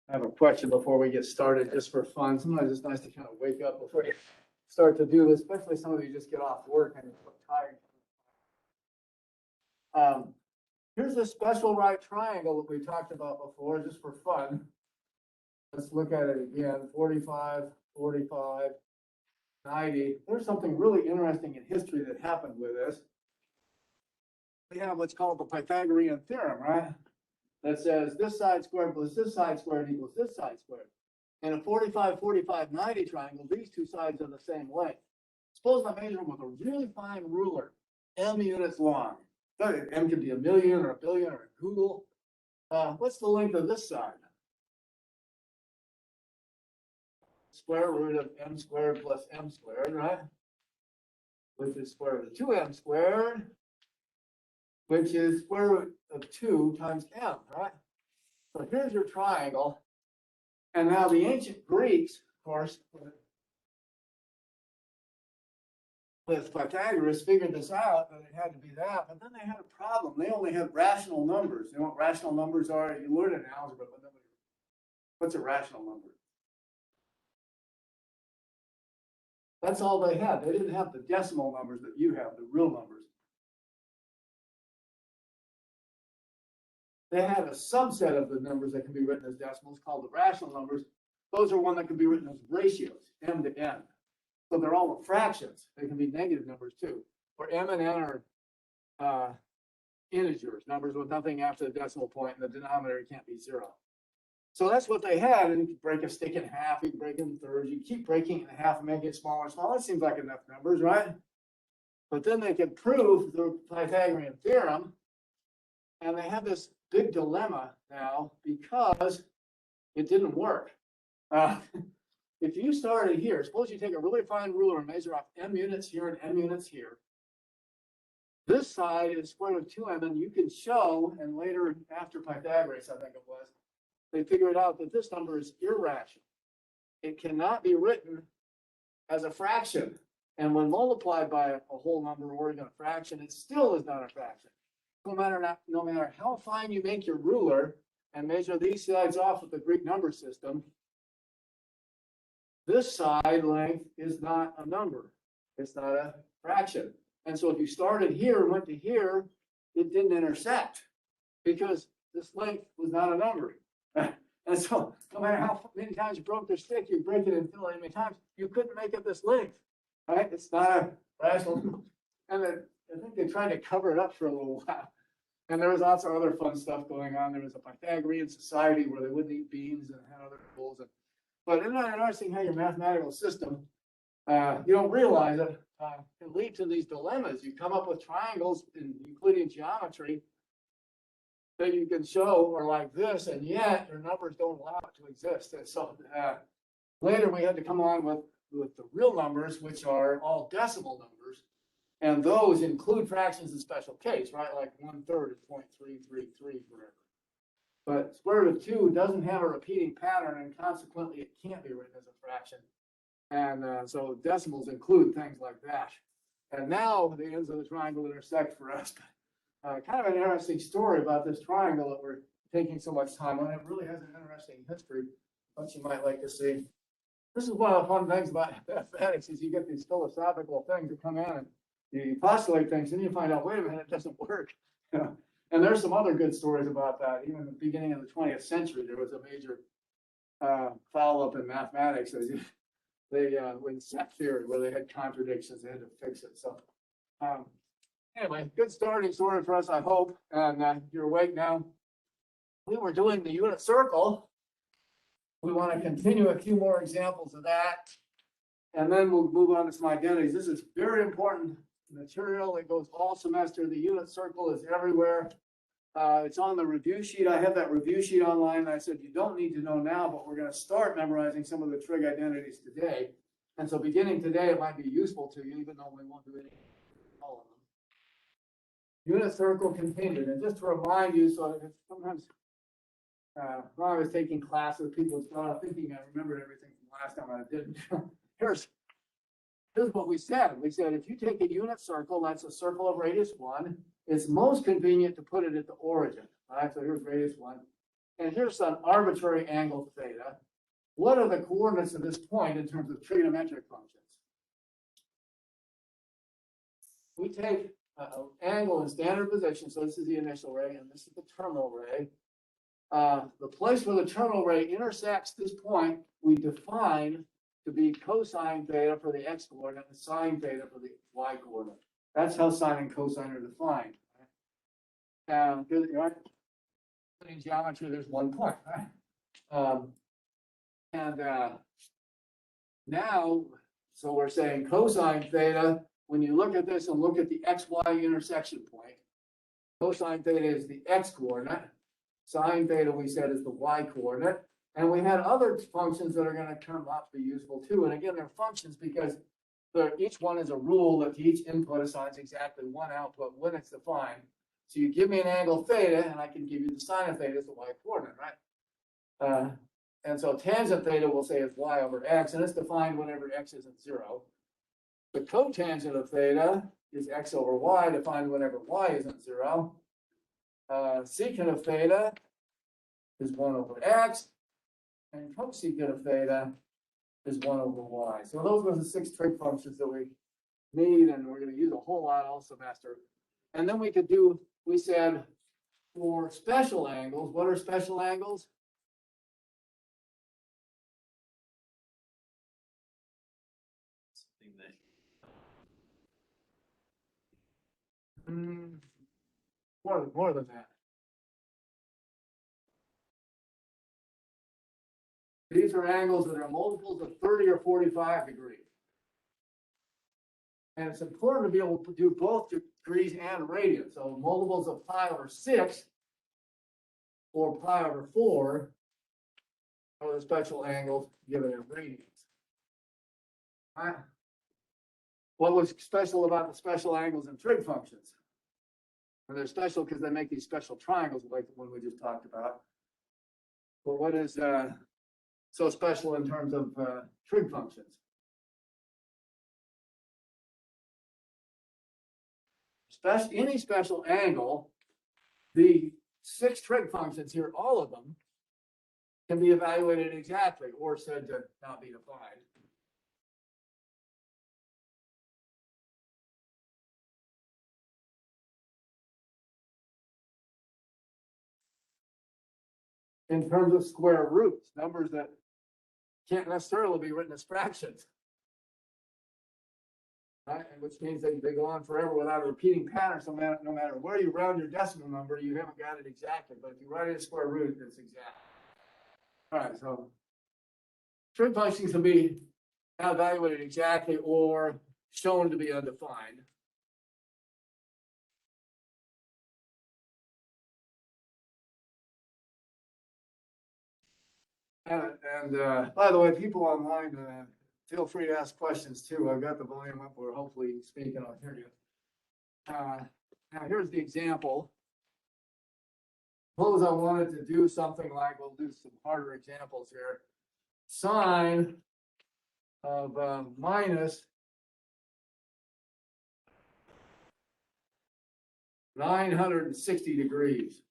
I have a question before we get started, just for fun. Sometimes it's nice to kind of wake up before you start to do this, especially some of you just get off work and you're tired. Here's a special right triangle that we talked about before, just for fun. Let's look at it again. 45, 45, 90. There's something really interesting in history that happened with this. We have what's called the Pythagorean theorem, right? That says this side squared plus this side squared equals this side squared. In a 45, 45, 90 triangle, these two sides are the same length. Suppose I measure them with a really fine ruler, m units long. M could be a million or a billion or a Google. What's the length of this side? Square root of m squared plus m squared, right? Which is square root of 2m squared, which is square root of 2 times m, right? So here's your triangle. And now the ancient Greeks, of course, with Pythagoras, figured this out, that it had to be that, but then they had a problem. They only had rational numbers. You know what rational numbers are? You learn it in algebra, but nobody. What's a rational number? That's all they had. They didn't have the decimal numbers that you have, the real numbers. They had a subset of the numbers that can be written as decimals called the rational numbers. Those are one that can be written as ratios, m to n. So they're all fractions. They can be negative numbers too. Or m and n are integers, numbers with nothing after the decimal point, and the denominator can't be 0. So that's what they had. And you could break a stick in half, you can break it in thirds, you keep breaking it in half and making it smaller and smaller. That seems like enough numbers, right? But then they could prove the Pythagorean theorem, and they have this big dilemma now because it didn't work. If you started here, suppose you take a really fine ruler and measure off m units here and m units here. This side is square root of 2m, and you can show, and later after Pythagoras, I think it was, they figured out that this number is irrational. It cannot be written as a fraction. And when multiplied by a whole number or even a fraction, it still is not a fraction. No matter how fine you make your ruler and measure these sides off with the Greek number system, this side length is not a number. It's not a fraction. And so if you started here and went to here, it didn't intersect because this length was not a number. And so no matter how many times you broke the stick, you break it and fill it many times, you couldn't make it this length, right? It's not a rational. And I think they tried to cover it up for a little while. And there was lots of other fun stuff going on. There was a Pythagorean society where they wouldn't eat beans and had other rules. But isn't that interesting how your mathematical system, you don't realize it, can lead to these dilemmas. You come up with triangles in Euclidean geometry that you can show are like this, and yet your numbers don't allow it to exist. And so later we had to come on with the real numbers, which are all decimal numbers. And those include fractions in special case, right? Like 1/3 is 0.333 forever. But square root of 2 doesn't have a repeating pattern, and consequently it can't be written as a fraction. And so decimals include things like that. And now the ends of the triangle intersect for us. Kind of an interesting story about this triangle that we're taking so much time on. It really has an interesting history, which you might like to see. This is one of the fun things about mathematics is you get these philosophical things that come in and you postulate things, and you find out, wait a minute, it doesn't work. And there's some other good stories about that. Even in the beginning of the 20th century, there was a major follow-up in mathematics. With set theory, where they had contradictions, they had to fix it. So anyway, good starting story for us, I hope. And you're awake now. We were doing the unit circle. We want to continue a few more examples of that. And then we'll move on to some identities. This is very important material. It goes all semester. The unit circle is everywhere. It's on the review sheet. I have that review sheet online. I said, you don't need to know now, but we're going to start memorizing some of the trig identities today. And so beginning today, it might be useful to you, even though we won't do all of them. Unit circle continued. And just to remind you, so sometimes when I was taking classes, people started thinking I remembered everything from last time. I didn't. Here's what we said. We said, if you take a unit circle, that's a circle of radius 1. It's most convenient to put it at the origin. All right, so here's radius 1. and here's an arbitrary angle theta. What are the coordinates of this point in terms of trigonometric functions? We take an angle in standard position, so this is the initial ray, and this is the terminal ray. The place where the terminal ray intersects this point, we define to be cosine theta for the x coordinate and sine theta for the y coordinate. That's how sine and cosine are defined. In geometry, there's one point, right? Now, so we're saying cosine theta, when you look at this and look at the xy intersection point, cosine theta is the x coordinate, sine theta we said is the y coordinate, and we had other functions that are going to come up be useful too. And again, they're functions because each one is a rule that each input assigns exactly one output when it's defined. So you give me an angle theta, and I can give you the sine of theta as the y coordinate, right? And so tangent theta we'll say is y over x, and it's defined whenever x isn't 0. The cotangent of theta is x over y, defined whenever y isn't 0. Secant of theta is 1 over x, and cosecant of theta is 1 over y. So those were the 6 trig functions that we need, and we're going to use a whole lot all semester. And then we could do, we said, for special angles, what are special angles? More than that. These are angles that are multiples of 30 or 45 degrees. And it's important to be able to do both degrees and radians. So multiples of pi over 6 or pi over 4 are the special angles given in radians. Right? What was special about the special angles in trig functions? And they're special because they make these special triangles like the one we just talked about. But what is so special in terms of trig functions? Any special angle, the 6 trig functions here, all of them, can be evaluated exactly or said to not be defined. In terms of square roots, numbers that can't necessarily be written as fractions. Right? And which means that they go on forever without a repeating pattern. So no matter where you round your decimal number, you haven't got it exactly. But if you write it as square root, it's exact. All right, so trig functions can be evaluated exactly or shown to be undefined. And by the way, people online, feel free to ask questions too. I've got the volume up where hopefully you speak and I'll hear you. Now here's the example. Suppose I wanted to do something like, we'll do some harder examples here. Sine of minus 960 degrees.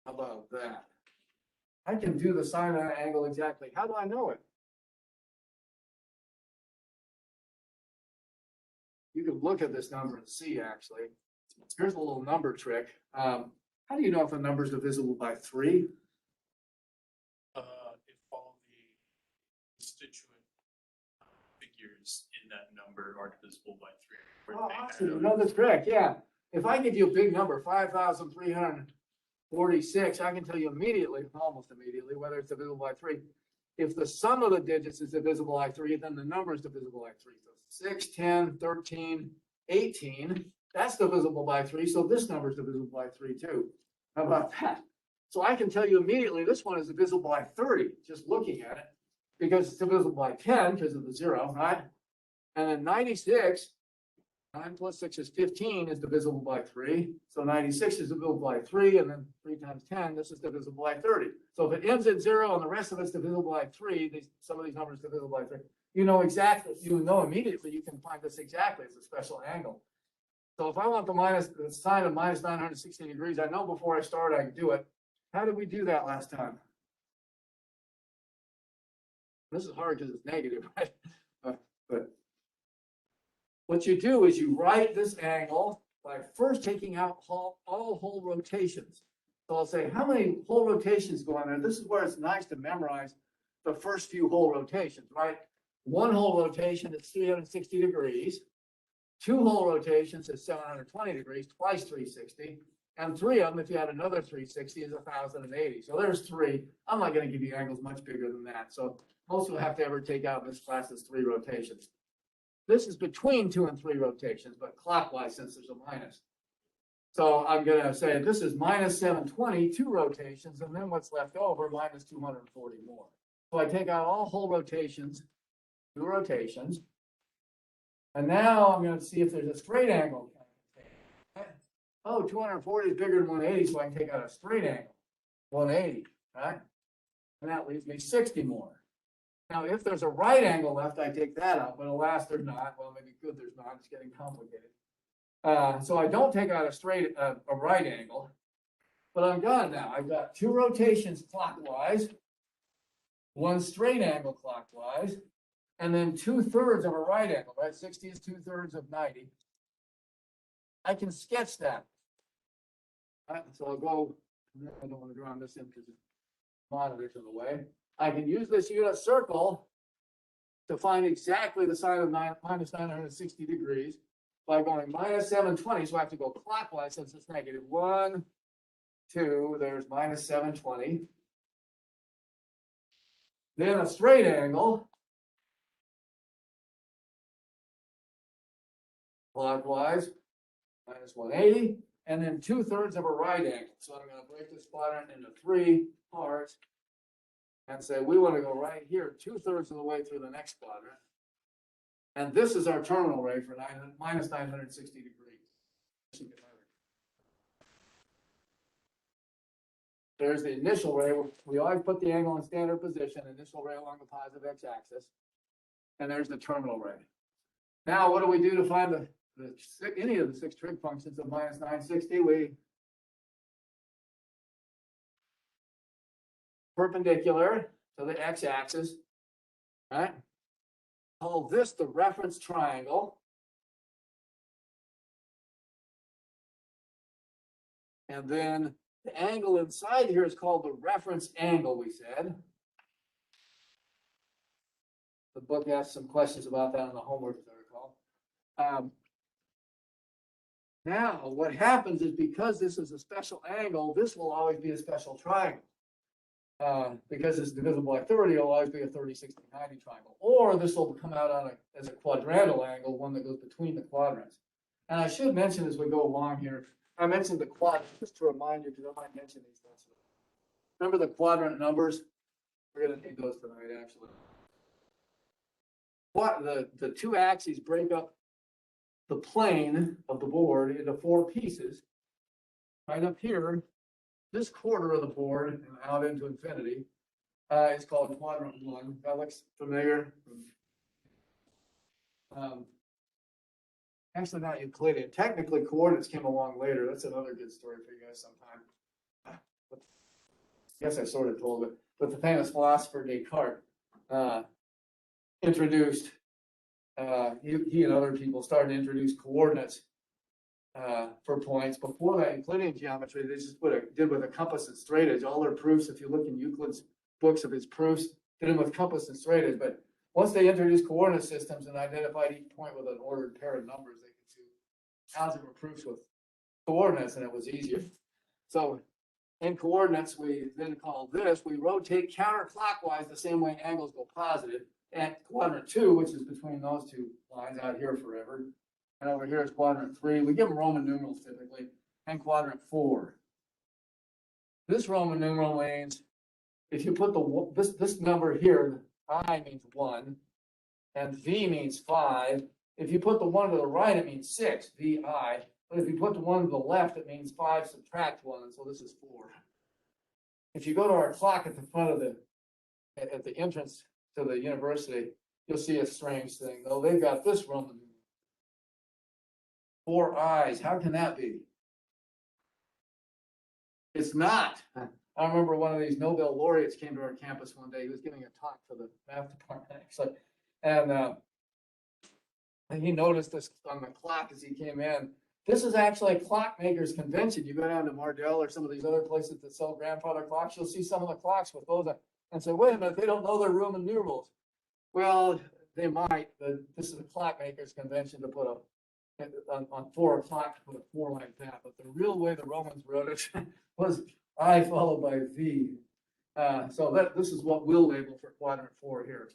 How about that? I can do the sine of that angle exactly. How do I know it? You can look at this number and see, actually. Here's a little number trick. How do you know if a number is divisible by 3? If all the constituent figures in that number are divisible by 3. Oh, awesome. You know the trick, yeah. If I give you a big number, 5,346, I can tell you immediately, almost immediately, whether it's divisible by 3. If the sum of the digits is divisible by 3, then the number is divisible by 3. So 6, 10, 13, 18, that's divisible by 3. So this number is divisible by 3 too. How about that? So I can tell you immediately this one is divisible by 30, just looking at it, because it's divisible by 10 because of the 0, right? And then 96, 9 plus 6 is 15, is divisible by 3. So 96 is divisible by 3, and then 3 times 10, this is divisible by 30. So if it ends at 0 and the rest of it's divisible by 3, some of these numbers are divisible by 3. You know exactly, you know immediately you can find this exactly as a special angle. So if I want the sine of minus 960 degrees, I know before I start I can do it. How did we do that last time? This is hard because it's negative, right? But what you do is you write this angle by first taking out all whole rotations. So I'll say, how many whole rotations go on there? This is where it's nice to memorize the first few whole rotations, right? One whole rotation is 360 degrees. Two whole rotations is 720 degrees, twice 360. And three of them, if you had another 360, is 1080. So there's three. I'm not going to give you angles much bigger than that. So most will have to ever take out in this class is 3 rotations. This is between 2 and 3 rotations, but clockwise since there's a minus. So I'm going to say this is minus 720, 2 rotations, and then what's left over, minus 240 more. So I take out all whole rotations, 2 rotations. And now I'm going to see if there's a straight angle. Oh, 240 is bigger than 180, so I can take out a straight angle, 180, right? And that leaves me 60 more. Now, if there's a right angle left, I take that out, but alas, there's not. Well, maybe good there's not. It's getting complicated. So I don't take out a right angle, but I'm done now. I've got 2 rotations clockwise, 1 straight angle clockwise, and then 2/3 of a right angle, right? 60 is 2/3 of 90. I can sketch that. Right, so I'll go, I don't want to draw this in because the monitor's in the way. I can use this unit circle to find exactly the sine of minus 960 degrees by going minus 720. So I have to go clockwise since it's negative. 1, 2, there's minus 720. Then a straight angle. Clockwise, minus 180. And then 2/3 of a right angle. So I'm going to break this quadrant into 3 parts and say we want to go right here 2/3 of the way through the next quadrant. And this is our terminal ray for minus 960 degrees. There's the initial ray. We always put the angle in standard position, initial ray along the positive x-axis. And there's the terminal ray. Now, what do we do to find any of the 6 trig functions of minus 960? We perpendicular to the x-axis, right? Call this the reference triangle. And then the angle inside here is called the reference angle, we said. The book asked some questions about that in the homework, as I recall. Now, what happens is because this is a special angle, this will always be a special triangle. Because it's divisible by 30, it'll always be a 30, 60, 90 triangle. Or this will come out on as a quadrantal angle, one that goes between the quadrants. And I should mention as we go along here, I mentioned the quadrant, just to remind you, because I might mention these things. Remember the quadrant numbers? We're going to need those tonight, actually. The 2 axes break up the plane of the board into 4 pieces. Right up here, this quarter of the board and out into infinity is called quadrant 1. That looks familiar. Actually, not Euclidean. Technically, coordinates came along later. That's another good story for you guys sometime. I guess I sort of told it. But the famous philosopher Descartes introduced, he and other people started to introduce coordinates for points. Before that, Euclidean geometry, they just did with a compass and straight edge. All their proofs, if you look in Euclid's books of his proofs, did them with compass and straight edge. But once they introduced coordinate systems and identified each point with an ordered pair of numbers, they could do algebra proofs with coordinates, and it was easier. So in coordinates, we then call this, we rotate counterclockwise the same way angles go positive. At quadrant 2, which is between those 2 lines out here forever. And over here is quadrant 3. We give them Roman numerals typically. And quadrant 4. This Roman numeral means if you put this number here, I means 1, and V means 5. If you put the 1 to the right, it means 6, VI. But if you put the 1 to the left, it means 5 subtract 1, and so this is 4. If you go to our clock at the front of at the entrance to the university, you'll see a strange thing. Though they've got this Roman numeral. 4 eyes. How can that be? It's not. I remember one of these Nobel laureates came to our campus one day. He was giving a talk for the math department, actually. And he noticed this on the clock as he came in. This is actually a clockmakers convention. You go down to Mardell or some of these other places that sell grandfather clocks, you'll see some of the clocks with those and say, wait a minute, they don't know their Roman numerals. Well, they might, but this is a clockmakers convention to put on 4 o'clock to put a 4 like that. But the real way the Romans wrote it was I followed by V. So this is what we'll label for quadrant 4 here.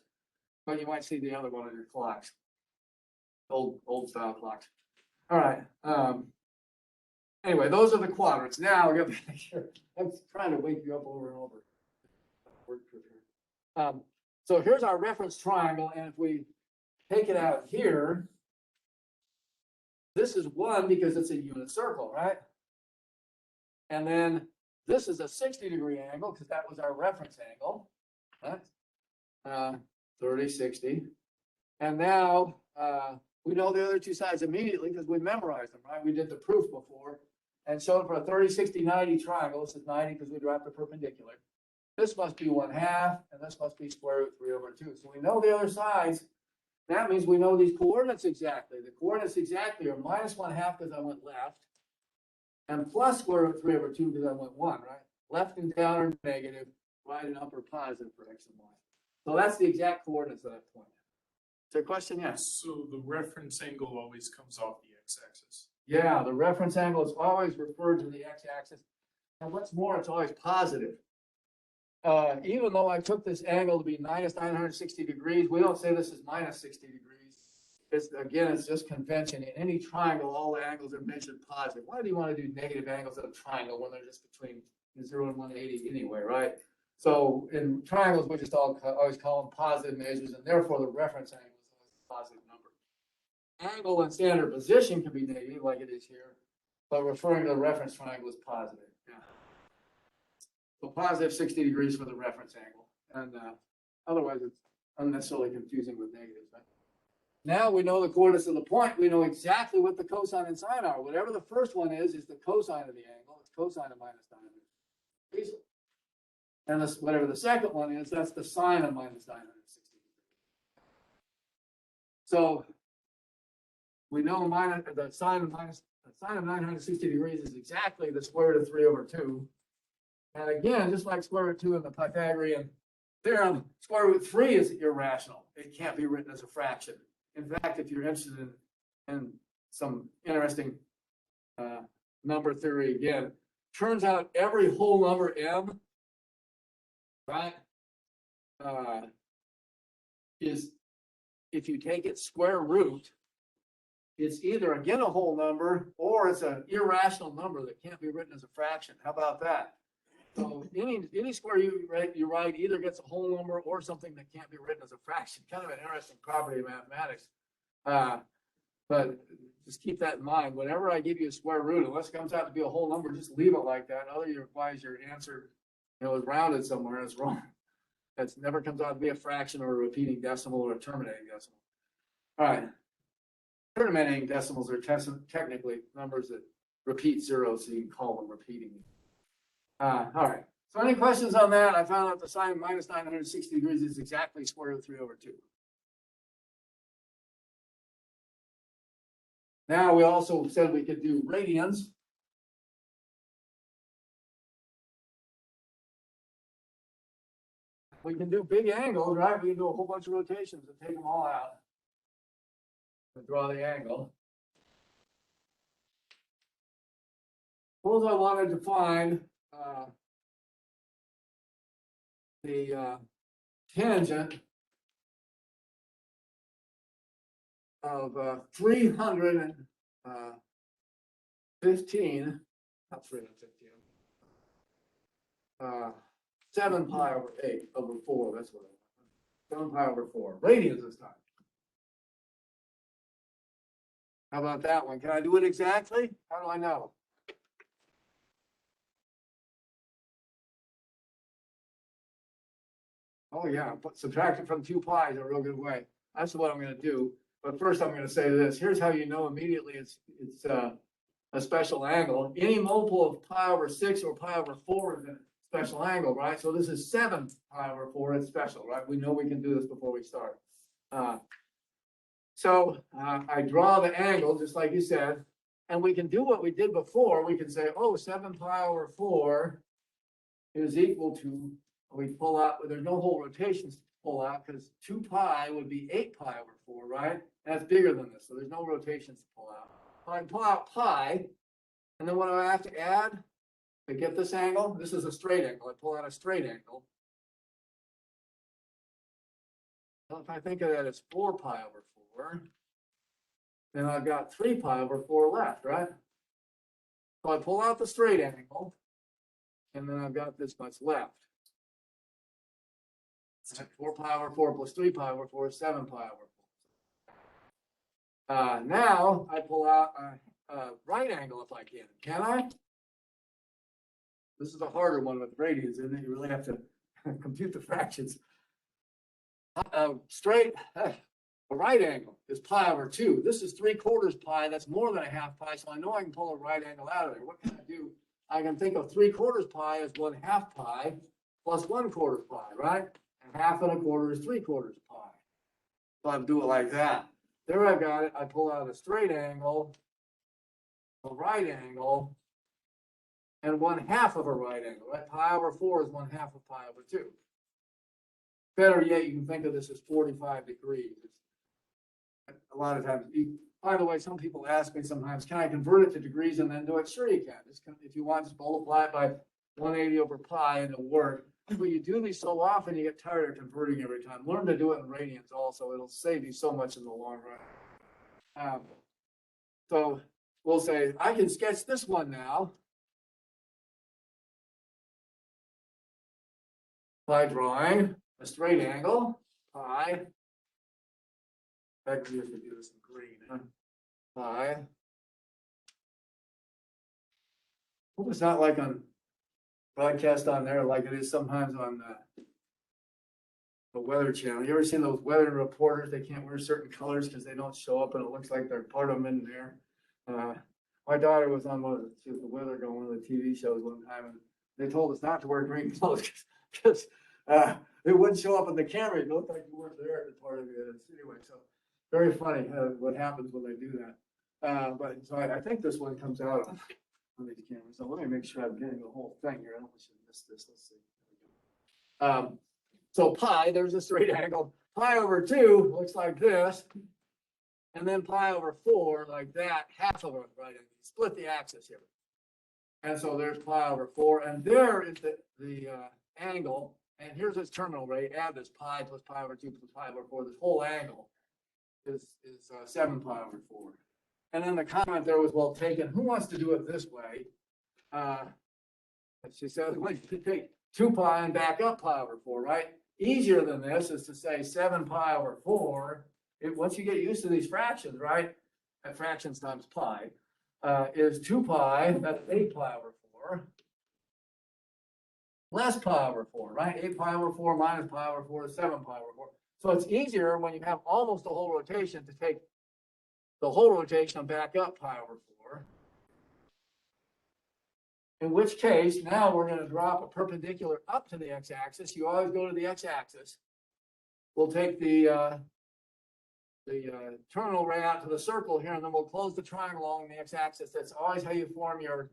But you might see the other one on your clocks. Old style clocks. All right. Anyway, those are the quadrants. Now I got to make sure. I'm trying to wake you up over and over. So here's our reference triangle, and if we take it out here, this is 1 because it's a unit circle, right? And then this is a 60-degree angle because that was our reference angle, right? 30, 60. And now we know the other 2 sides immediately because we memorized them, right? We did the proof before and showed for a 30, 60, 90 triangle. This is 90 because we dropped the perpendicular. This must be 1/2, and this must be square root 3/2. So we know the other sides. That means we know these coordinates exactly. The coordinates exactly are minus 1/2 because I went left, and plus square root 3/2 because I went 1, right? Left and down are negative, right and up are positive for x and y. So that's the exact coordinates at that point. Is there a question? Yes. So the reference angle always comes off the x-axis. Yeah, the reference angle is always referred to the x-axis. And what's more, it's always positive. Even though I took this angle to be minus 960 degrees, we don't say this is minus 60 degrees. It's just convention. In any triangle, all the angles are mentioned positive. Why do you want to do negative angles in a triangle when they're just between 0 and 180 anyway, right? So in triangles, we just always call them positive measures, and therefore the reference angle is always a positive number. Angle and standard position can be negative, like it is here, but referring to the reference triangle is positive. Yeah. So positive 60 degrees for the reference angle, and otherwise it's unnecessarily confusing with negatives. Right? Now we know the coordinates of the point. We know exactly what the cosine and sine are. Whatever the first one is the cosine of the angle. It's cosine of minus 960. And this, whatever the second one is, that's the sine of minus 960. So we know the sine of 960 degrees is exactly the square root of 3/2. And again, just like square root 2 in the Pythagorean theorem, square root 3 is irrational. It can't be written as a fraction. In fact, if you're interested in some interesting number theory again, turns out every whole number m, right, is, if you take its square root, it's either again a whole number or it's an irrational number that can't be written as a fraction. How about that? So any square you write either gets a whole number or something that can't be written as a fraction. Kind of an interesting property of mathematics. But just keep that in mind. Whenever I give you a square root, unless it comes out to be a whole number, just leave it like that. Otherwise, your answer, is rounded somewhere and it's wrong. It never comes out to be a fraction or a repeating decimal or a terminating decimal. All right. Terminating decimals are technically numbers that repeat 0, so you can call them repeating. All right. So any questions on that? I found out the sine of minus 960 degrees is exactly square root 3/2. Now we also said we could do radians. We can do big angles, right? We can do a whole bunch of rotations and take them all out and draw the angle. Suppose I wanted to find the tangent of 315, not 315, 7 pi over 8 over 4. That's what I want. 7 pi over 4. Radians this time. How about that one? Can I do it exactly? How do I know? Oh yeah, but subtract it from 2 pi is a real good way. That's what I'm going to do. But first I'm going to say this. Here's how you know immediately it's a special angle. Any multiple of pi over 6 or pi over 4 is a special angle, right? So this is 7 pi over 4, it's special, right? We know we can do this before we start. I draw the angle, just like you said, and we can do what we did before. We can say, oh, 7 pi over 4 is equal to, we pull out, there's no whole rotations to pull out because 2 pi would be 8 pi over 4, right? That's bigger than this, so there's no rotations to pull out. So I can pull out pi, and then what do I have to add to get this angle? This is a straight angle. I pull out a straight angle. Well, if I think of that as 4 pi over 4, then I've got 3 pi over 4 left, right? So I pull out the straight angle, and then I've got this much left. 4 pi over 4 plus 3 pi over 4 is 7 pi over 4. Now I pull out a right angle if I can I? This is a harder one with radians, isn't it? You really have to compute the fractions. A right angle is pi over 2. This is 3/4 pi. That's more than a half pi. So I know I can pull a right angle out of there. What can I do? I can think of 3/4 pi as 1/2 pi plus 1/4 pi, right? And 1/2 and 1/4 is 3/4 pi. So I do it like that. There I've got it. I pull out a straight angle, a right angle, and 1/2 of a right angle, right? Pi over 4 is 1/2 of pi over 2. Better yet, you can think of this as 45 degrees. A lot of times, by the way, some people ask me sometimes, can I convert it to degrees and then do it? Sure you can. If you want, just multiply it by 180 over pi and it'll work. But you do these so often, you get tired of converting every time. Learn to do it in radians also. It'll save you so much in the long run. So we'll say, I can sketch this one now by drawing a straight angle, pi. In fact, we have to do this in green. Pi. Hope it's not like on broadcast on there like it is sometimes on the Weather Channel. You ever seen those weather reporters? They can't wear certain colors because they don't show up, and it looks like they're part of them in there. My daughter was on one of the weather going one of the TV shows one time, and they told us not to wear green clothes because it wouldn't show up on the camera. It looked like you weren't there as part of it. Anyway, so very funny what happens when they do that. But so I think this one comes out on these cameras. So let me make sure I'm getting the whole thing here. I don't want you to miss this. Let's see. So pi, there's a straight angle. Pi over 2 looks like this. And then pi over 4 like that, half of it, right? Split the axis here. And so there's pi over 4. And there is the angle. And here's its terminal rate. Add this pi plus pi over 2 plus pi over 4. This whole angle is 7 pi over 4. And then the comment there was well taken. Who wants to do it this way? She says, well, you take 2 pi and back up pi over 4, right? Easier than this is to say 7 pi over 4. Once you get used to these fractions, right? At fractions times pi is 2 pi. That's 8 pi over 4. Less pi over 4, right? 8 pi over 4 minus pi over 4 is 7 pi over 4. So it's easier when you have almost a whole rotation to take the whole rotation and back up pi over 4. In which case, now we're going to drop a perpendicular up to the x-axis. You always go to the x-axis. We'll take the terminal ray out to the circle here, and then we'll close the triangle along the x-axis. That's always how you form your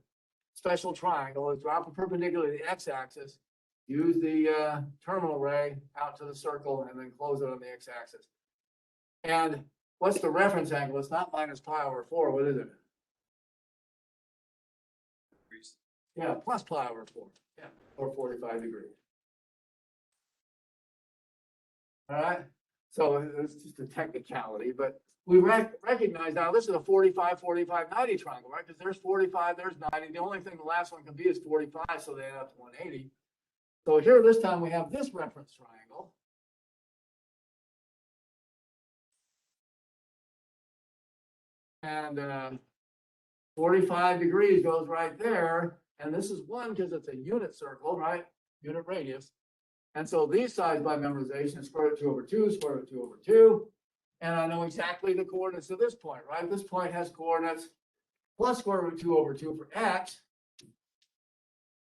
special triangle, is drop a perpendicular to the x-axis, use the terminal ray out to the circle, and then close it on the x-axis. And what's the reference angle? It's not minus pi over 4. What is it? Yeah, plus pi over 4. Yeah, or 45 degrees. All right. So it's just a technicality, but we recognize now this is a 45, 45, 90 triangle, right? Because there's 45, there's 90. The only thing the last one can be is 45, so they add up to 180. So here this time we have this reference triangle. And 45 degrees goes right there. And this is 1 because it's a unit circle, right? Unit radius. And so these sides by memorization, square root 2 over 2, square root 2 over 2. And I know exactly the coordinates of this point, right? This point has coordinates plus square root 2 over 2 for x.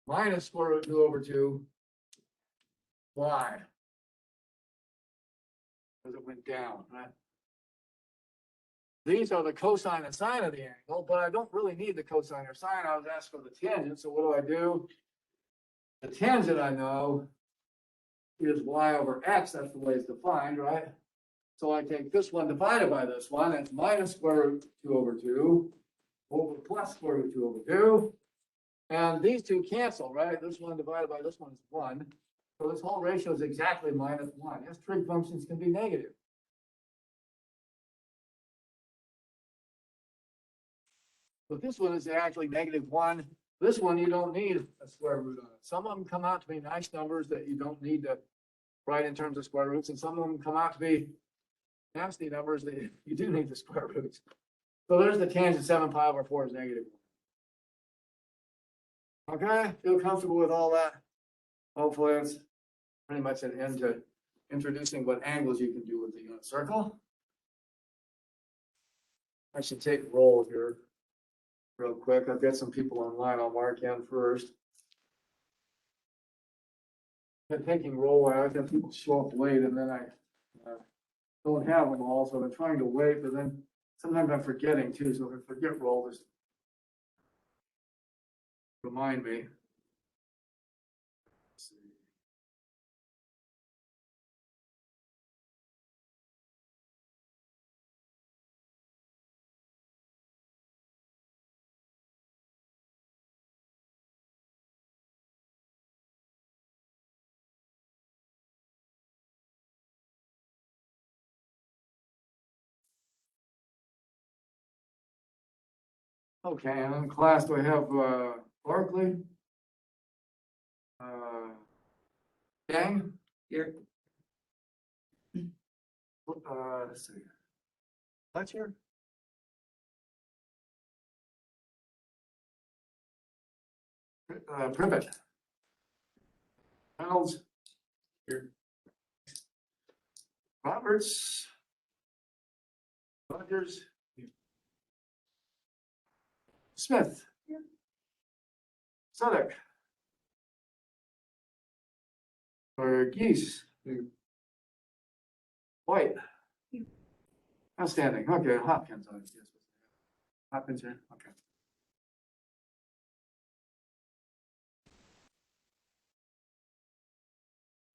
minus square root 2 over 2 y. Because it went down, right? These are the cosine and sine of the angle, but I don't really need the cosine or sine. I was asked for the tangent, so what do? The tangent I know is y over x. That's the way it's defined, right? So I take this one divided by this one. That's minus square root 2 over 2 over plus square root 2 over 2. And these two cancel, right? This one divided by this one is 1. So this whole ratio is exactly minus 1. Yes, trig functions can be negative. But this one is actually -1. This one, you don't need a square root on it. Some of them come out to be nice numbers that you don't need to write in terms of square roots, and some of them come out to be nasty numbers that you do need the square roots. So there's the tangent 7 pi over 4 is -1. Okay, feel comfortable with all that? Hopefully it's pretty much an end to introducing what angles you can do with the unit circle. I should take roll here real quick. I've got some people online. I'll mark in first. Been taking roll out. I've got people show up late and then I don't have them all, so I've been trying to wait, but then sometimes I'm forgetting too, so if I forget roll, just remind me. Let's see. Okay, and in class, do I have Barkley? Yang? Here. Let's see. Fletcher? Privet. Reynolds? Here. Roberts? Rogers? Smith? Sudek? Or Geese? White? Outstanding. Okay, Hopkins. Yes. Hopkins here. Okay.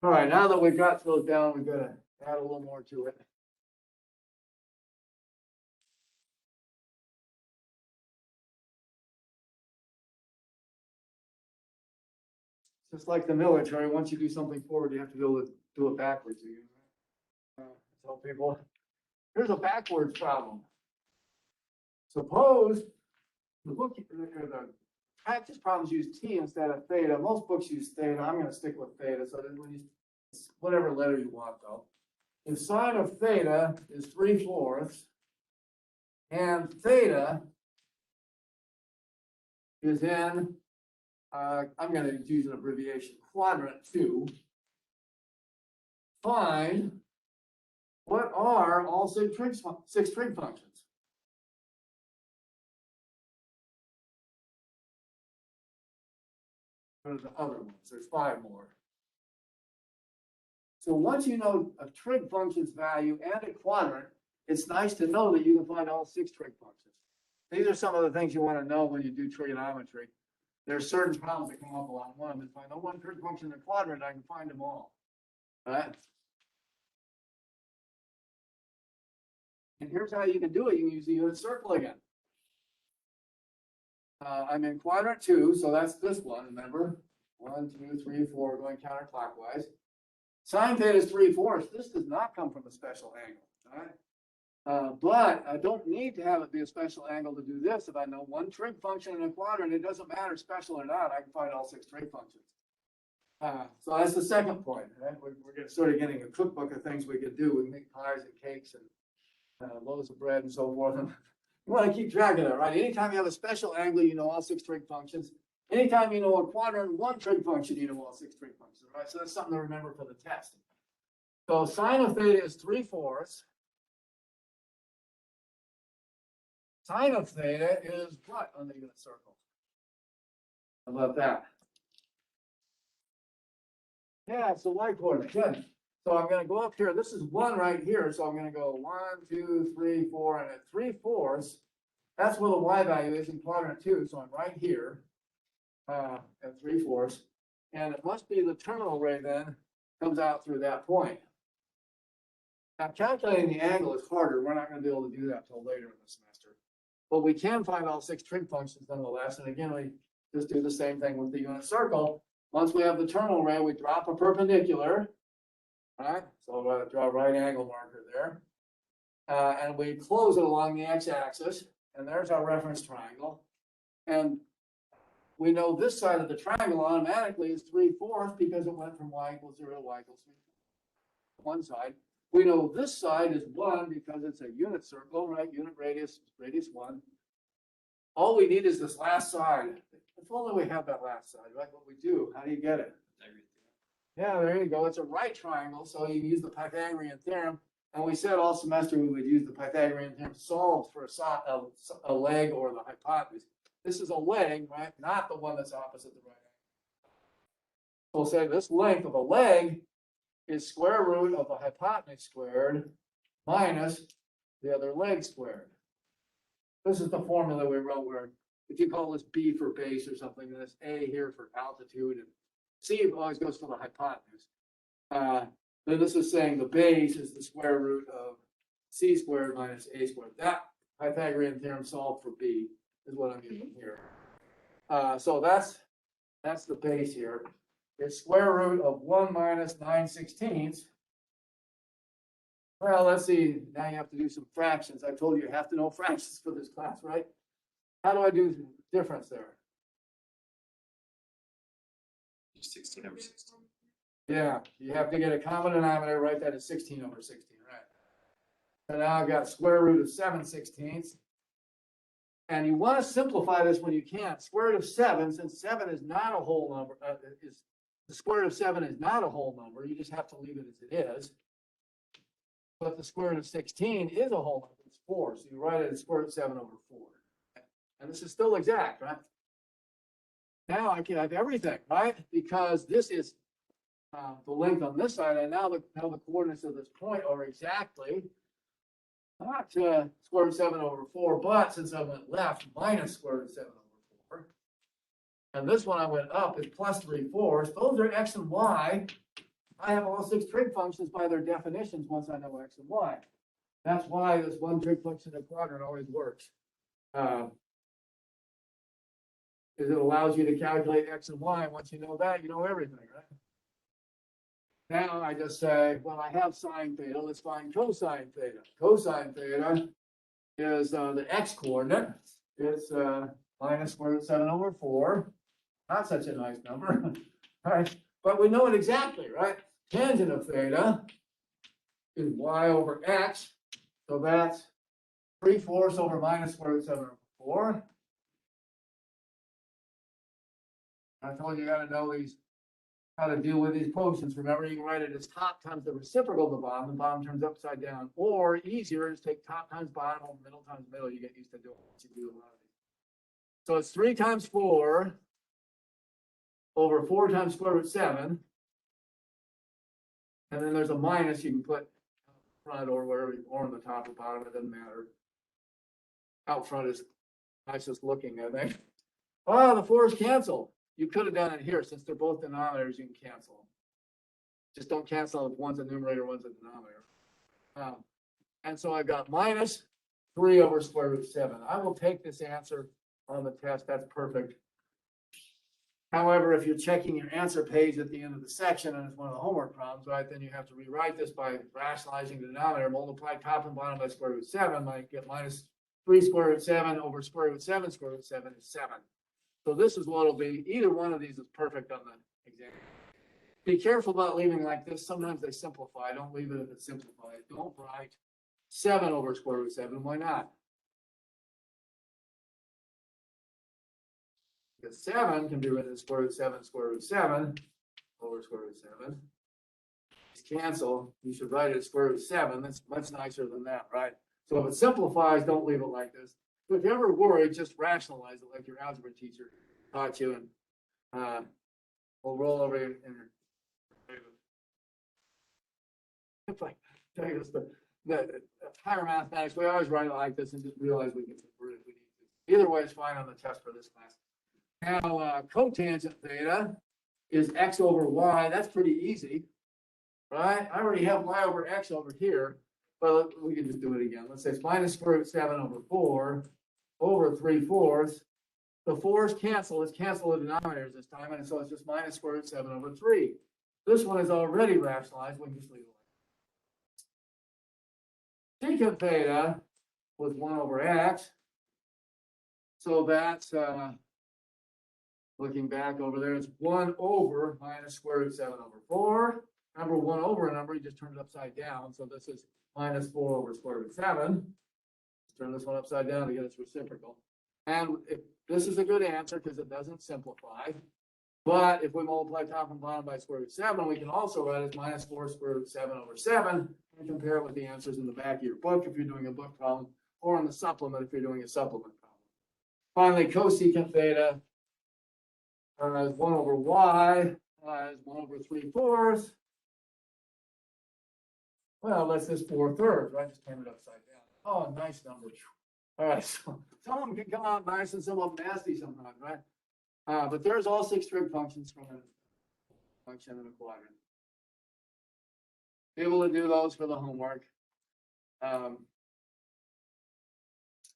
All right, now that we've got those down, we've got to add a little more to it. Just like the military, once you do something forward, you have to be able to do it backwards again. Tell people, here's a backwards problem. Suppose the book, the practice problems use t instead of theta. Most books use theta. I'm going to stick with theta. So that when you, whatever letter you want though. If sine of theta is 3/4 and theta is in, I'm going to use an abbreviation, quadrant 2, find what are all six trig functions. What are the other ones? There's 5 more. So once you know a trig function's value and a quadrant, it's nice to know that you can find all 6 trig functions. These are some of the things you want to know when you do trigonometry. There are certain problems that come up along one. If I know one trig function in a quadrant, I can find them all. All right? And here's how you can do it. You can use the unit circle again. I'm in quadrant 2, so that's this one, remember? 1, 2, 3, 4, going counterclockwise. Sine theta is 3/4. This does not come from a special angle, all right? But I don't need to have it be a special angle to do this. If I know one trig function in a quadrant, it doesn't matter special or not, I can find all 6 trig functions. So that's the second point, right? We're sort of getting a cookbook of things we could do. We can make pies and cakes and loaves of bread and so forth. And you want to keep track of that, right? Anytime you have a special angle, you know all 6 trig functions. Anytime you know a quadrant, one trig function, you know all 6 trig functions, right? So that's something to remember for the test. So sine of theta is 3/4. Sine of theta is what on the unit circle? How about that? Yeah, it's the y coordinate, good. So I'm gonna go up here, this is 1 right here, so I'm gonna go 1, 2, 3, 4, and at 3/4, that's where the y value is in quadrant 2, so I'm right here. At 3/4, and it must be the terminal ray then, comes out through that point. Now calculating the angle is harder, we're not gonna be able to do that till later in the semester. But we can find all 6 trig functions nonetheless, and again, we just do the same thing with the unit circle. Once we have the terminal ray, we drop a perpendicular, right? So we'll draw a right angle marker there. And we close it along the x-axis, and there's our reference triangle. And we know this side of the triangle automatically is 3/4 because it went from y equals 0 to y equals 3. One side. We know this side is 1 because it's a unit circle, right? Unit radius 1. All we need is this last side. If only we have that last side, right? What we do, how do you get it? Yeah, there you go. It's a right triangle, so you use the Pythagorean theorem. And we said all semester we would use the Pythagorean theorem solved for a leg or the hypotenuse. This is a leg, right? Not the one that's opposite the right angle. We'll say this length of a leg is square root of the hypotenuse squared minus the other leg squared. This is the formula we wrote where if you call this B for base or something, then it's A here for altitude, and C always goes for the hypotenuse. Then this is saying the base is the square root of C squared minus A squared. That Pythagorean theorem solved for B is what I'm using here. So that's the base here. It's square root of 1 minus 9/16. Well, let's see. Now you have to do some fractions. I told you you have to know fractions for this class, right? How do I do the difference there? 16 over 16. Yeah, you have to get a common denominator, write that as 16 over 16, right? So now I've got square root of 7/16. And you want to simplify this when you can. Square root of 7, since 7 is not a whole number, the square root of 7 is not a whole number. You just have to leave it as it is. But the square root of 16 is a whole number. It's 4. So you write it as square root of 7 over 4. And this is still exact, right? Now I can have everything, right? Because this is the length on this side, and now the coordinates of this point are exactly not square root of 7 over 4, but since I went left, minus square root of 7 over 4. And this one I went up is plus 3/4. Those are x and y. I have all 6 trig functions by their definitions once I know x and y. That's why this one trig function in a quadrant always works. Because it allows you to calculate x and y. Once you know that, you know everything, right? Now I just say, well, I have sine theta. Let's find cosine theta. Cosine theta is the x coordinate. It's minus square root of 7 over 4. Not such a nice number, right? But we know it exactly, right? Tangent of theta is y over x. So that's 3/4 over minus square root of 7 over 4. I told you got to know how to deal with these quotients. Remember, you can write it as top times the reciprocal of the bottom turns upside down. Or easier is take top times bottom over middle times middle. You get used to doing what you do a lot of these. So it's 3 times 4 over 4 times square root 7. And then there's a minus you can put out front or wherever, or on the top or bottom, it doesn't matter. Out front is nicest looking, I think. Oh, the 4's canceled. You could have done it here. Since they're both denominators, you can cancel them. Just don't cancel if one's a numerator, one's a denominator. And so I've got minus 3 over square root 7. I will take this answer on the test. That's perfect. However, if you're checking your answer page at the end of the section and it's one of the homework problems, right, then you have to rewrite this by rationalizing the denominator, multiply top and bottom by square root 7, might get minus 3 square root 7 over square root 7 square root 7 is 7. So this is what it'll be. Either one of these is perfect on the exam. Be careful about leaving like this. Sometimes they simplify. Don't leave it if it's simplified. Don't write 7 over square root 7. Why not? Because 7 can be written as square root 7 over square root 7. Just cancel. You should write it as square root 7. That's much nicer than that, right? So if it simplifies, don't leave it like this. But if you're ever worried, just rationalize it like your algebra teacher taught you, and we'll roll over and If I tell you this, the higher mathematics, we always write it like this and just realize we can convert it if we need to. Either way is fine on the test for this class. Now, cotangent theta is x over y. That's pretty easy, right? I already have y over x over here, but we can just do it again. Let's say it's minus square root 7 over 4 over 3/4. The 4's cancel. Let's cancel the denominators this time, and so it's just minus square root 7 over 3. This one is already rationalized. We can just leave it. Secant theta was 1 over x. So that's, looking back over there, it's 1 over minus square root 7 over 4. Remember, 1 over a number, you just turn it upside down. So this is minus 4 over square root 7. Let's turn this one upside down to get its reciprocal. And this is a good answer because it doesn't simplify. But if we multiply top and bottom by square root 7, we can also write it as minus 4 square root 7 over 7 and compare it with the answers in the back of your book if you're doing a book problem, or in the supplement if you're doing a supplement problem. Finally, cosecant theta is 1 over y, is 1 over 3/4. Well, that's just 4/3, right? Just turn it upside down. Oh, nice number. All right, so some of them can come out nice and some of them nasty sometimes, right? But there's all 6 trig functions from a function in a quadrant. Be able to do those for the homework.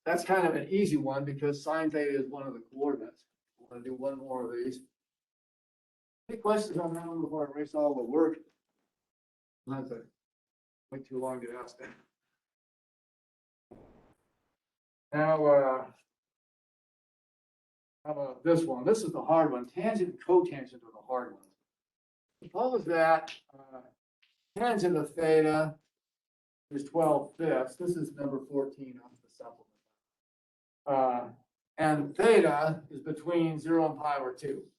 That's kind of an easy one because sine theta is one of the coordinates. I'm going to do one more of these. Any questions on that one before I erase all the work? Not to wait too long to ask that. Now, how about this one? This is the hard one. Tangent and cotangent are the hard ones. Suppose that tangent of theta is 12/5. This is number 14 of the supplement. And theta is between 0 and pi over 2.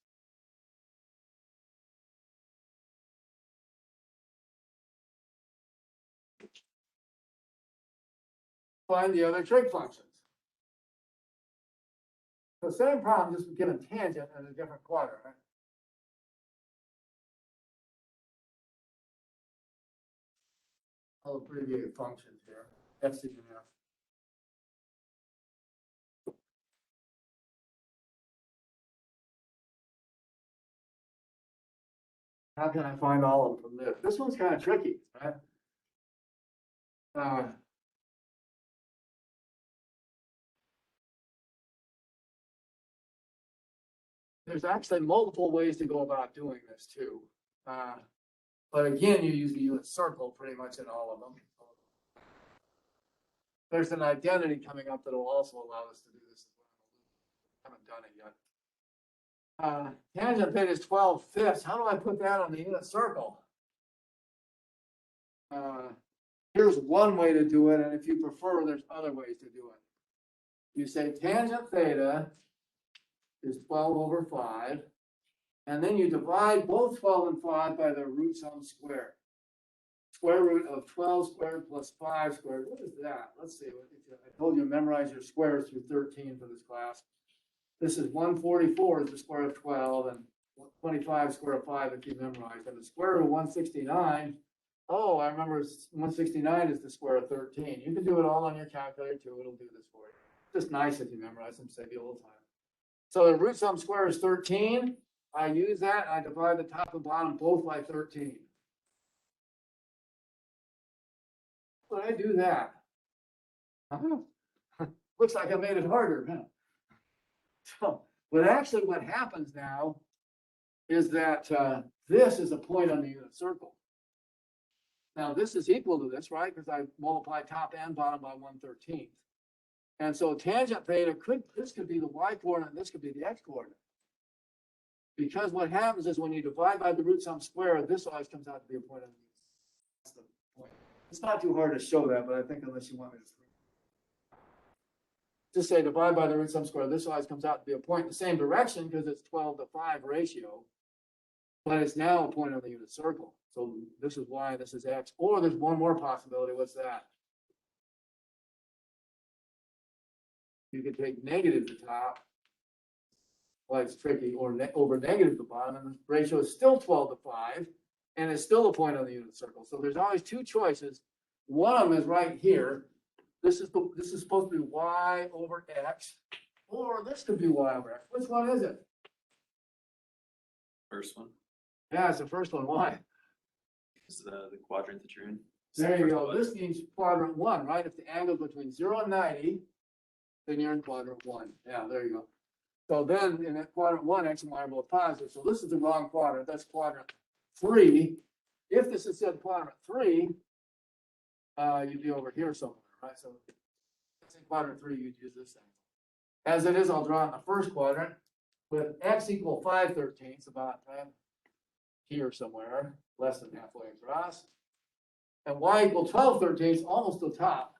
Find the other trig functions. The same problem, just given tangent and a different quadrant, right? I'll abbreviate functions here. F, C, and F. How can I find all of them from this? This one's kind of tricky, right? There's actually multiple ways to go about doing this too. But again, you use the unit circle pretty much in all of them. There's an identity coming up that will also allow us to do this. I haven't done it yet. Tangent theta is 12/5. How do I put that on the unit circle? Here's one way to do it, and if you prefer, there's other ways to do it. You say tangent theta is 12 over 5, and then you divide both 12 and 5 by the root sum squared. Square root of 12 squared plus 5 squared. What is that? Let's see. I told you to memorize your squares through 13 for this class. This is 144 is the square of 12, and 25 square of 5 if you memorize. And the square root of 169, oh, I remember 169 is the square of 13. You can do it all on your calculator too. It'll do this for you. Just nice if you memorize them, save you a little time. So the root sum square is 13. I use that. I divide the top and bottom both by 13. How did I do that? Looks like I made it harder, huh? So, but actually what happens now is that this is a point on the unit circle. Now this is equal to this, right? Because I multiply top and bottom by 1/13. And so tangent theta this could be the y coordinate, and this could be the x coordinate. Because what happens is when you divide by the root sum square, this always comes out to be a point on the unit. That's the point. It's not too hard to show that, but I think unless you want me to just say divide by the root sum square, this always comes out to be a point in the same direction because it's 12/5 ratio, but it's now a point on the unit circle. So this is y, this is x, or there's one more possibility. What's that? You could take negative the top, well, it's tricky, or over negative the bottom, and the ratio is still 12/5. and it's still a point on the unit circle. So there's always two choices. One of them is right here. This is supposed to be y over x, or this could be y over x. Which one is it? First one Yeah, it's the first one. Why? is the quadrant that you're in. There you go. This means quadrant one, right? If the angle between 0 and 90, then you're in quadrant one. Yeah, there you go. So then in that quadrant one, x and y are both positive. So this is the wrong quadrant. That's quadrant three. If this is said quadrant three, you'd be over here somewhere, right? So in quadrant three, you'd use this thing. As it is, I'll draw it in the first quadrant with x equal 5/13, about here somewhere, less than halfway across. And y equal 12/13, almost to the top.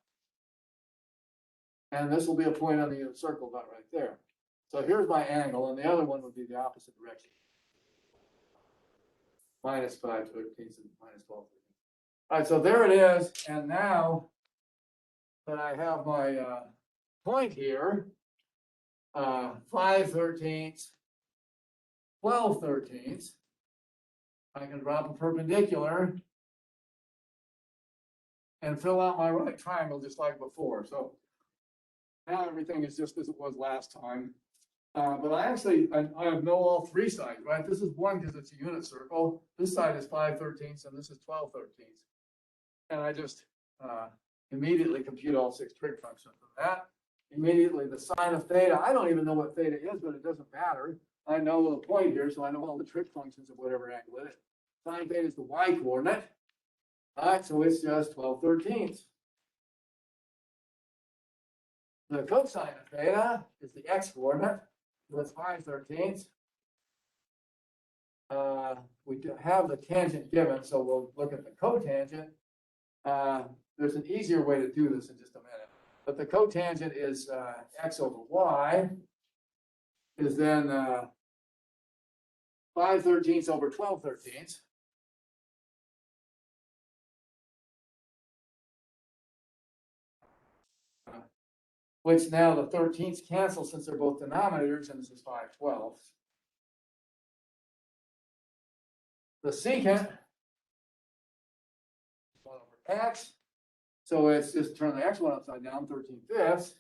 And this will be a point on the unit circle about right there. So here's my angle, and the other one would be the opposite direction. Minus 5/13 and minus 12/13. All right, so there it is. And now that I have my point here, 5/13, 12/13, I can drop a perpendicular and fill out my right triangle just like before. So now everything is just as it was last time. But I have know all three sides, right? This is one because it's a unit circle. This side is 5/13 and this is 12/13. And I just immediately compute all six trig functions for that. Immediately the sine of theta, I don't even know what theta is, but it doesn't matter. I know the point here, so I know all the trig functions of whatever angle it is. Sine theta is the y coordinate. All right, so it's just 12/13. The cosine of theta is the x coordinate. That's 5/13. We have the tangent given, so we'll look at the cotangent. There's an easier way to do this in just a minute. But the cotangent is x over y is then 5/13 over 12/13. Which now the 13ths cancel since they're both denominators, and this is 5/12. The secant 1 over x. So it's just turn the x one upside down, 13/5.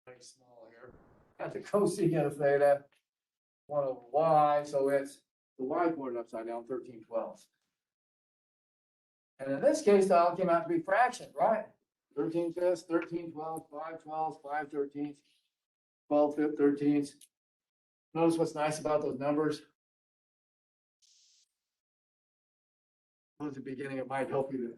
Very small here. Got the cosecant of theta 1 over y. So it's the y coordinate upside down, 13/12. And in this case, the all came out to be fractions, right? 13/5, 13/12, 5/12, 5/13, 12/13. Notice what's nice about those numbers. At the beginning, it might help you to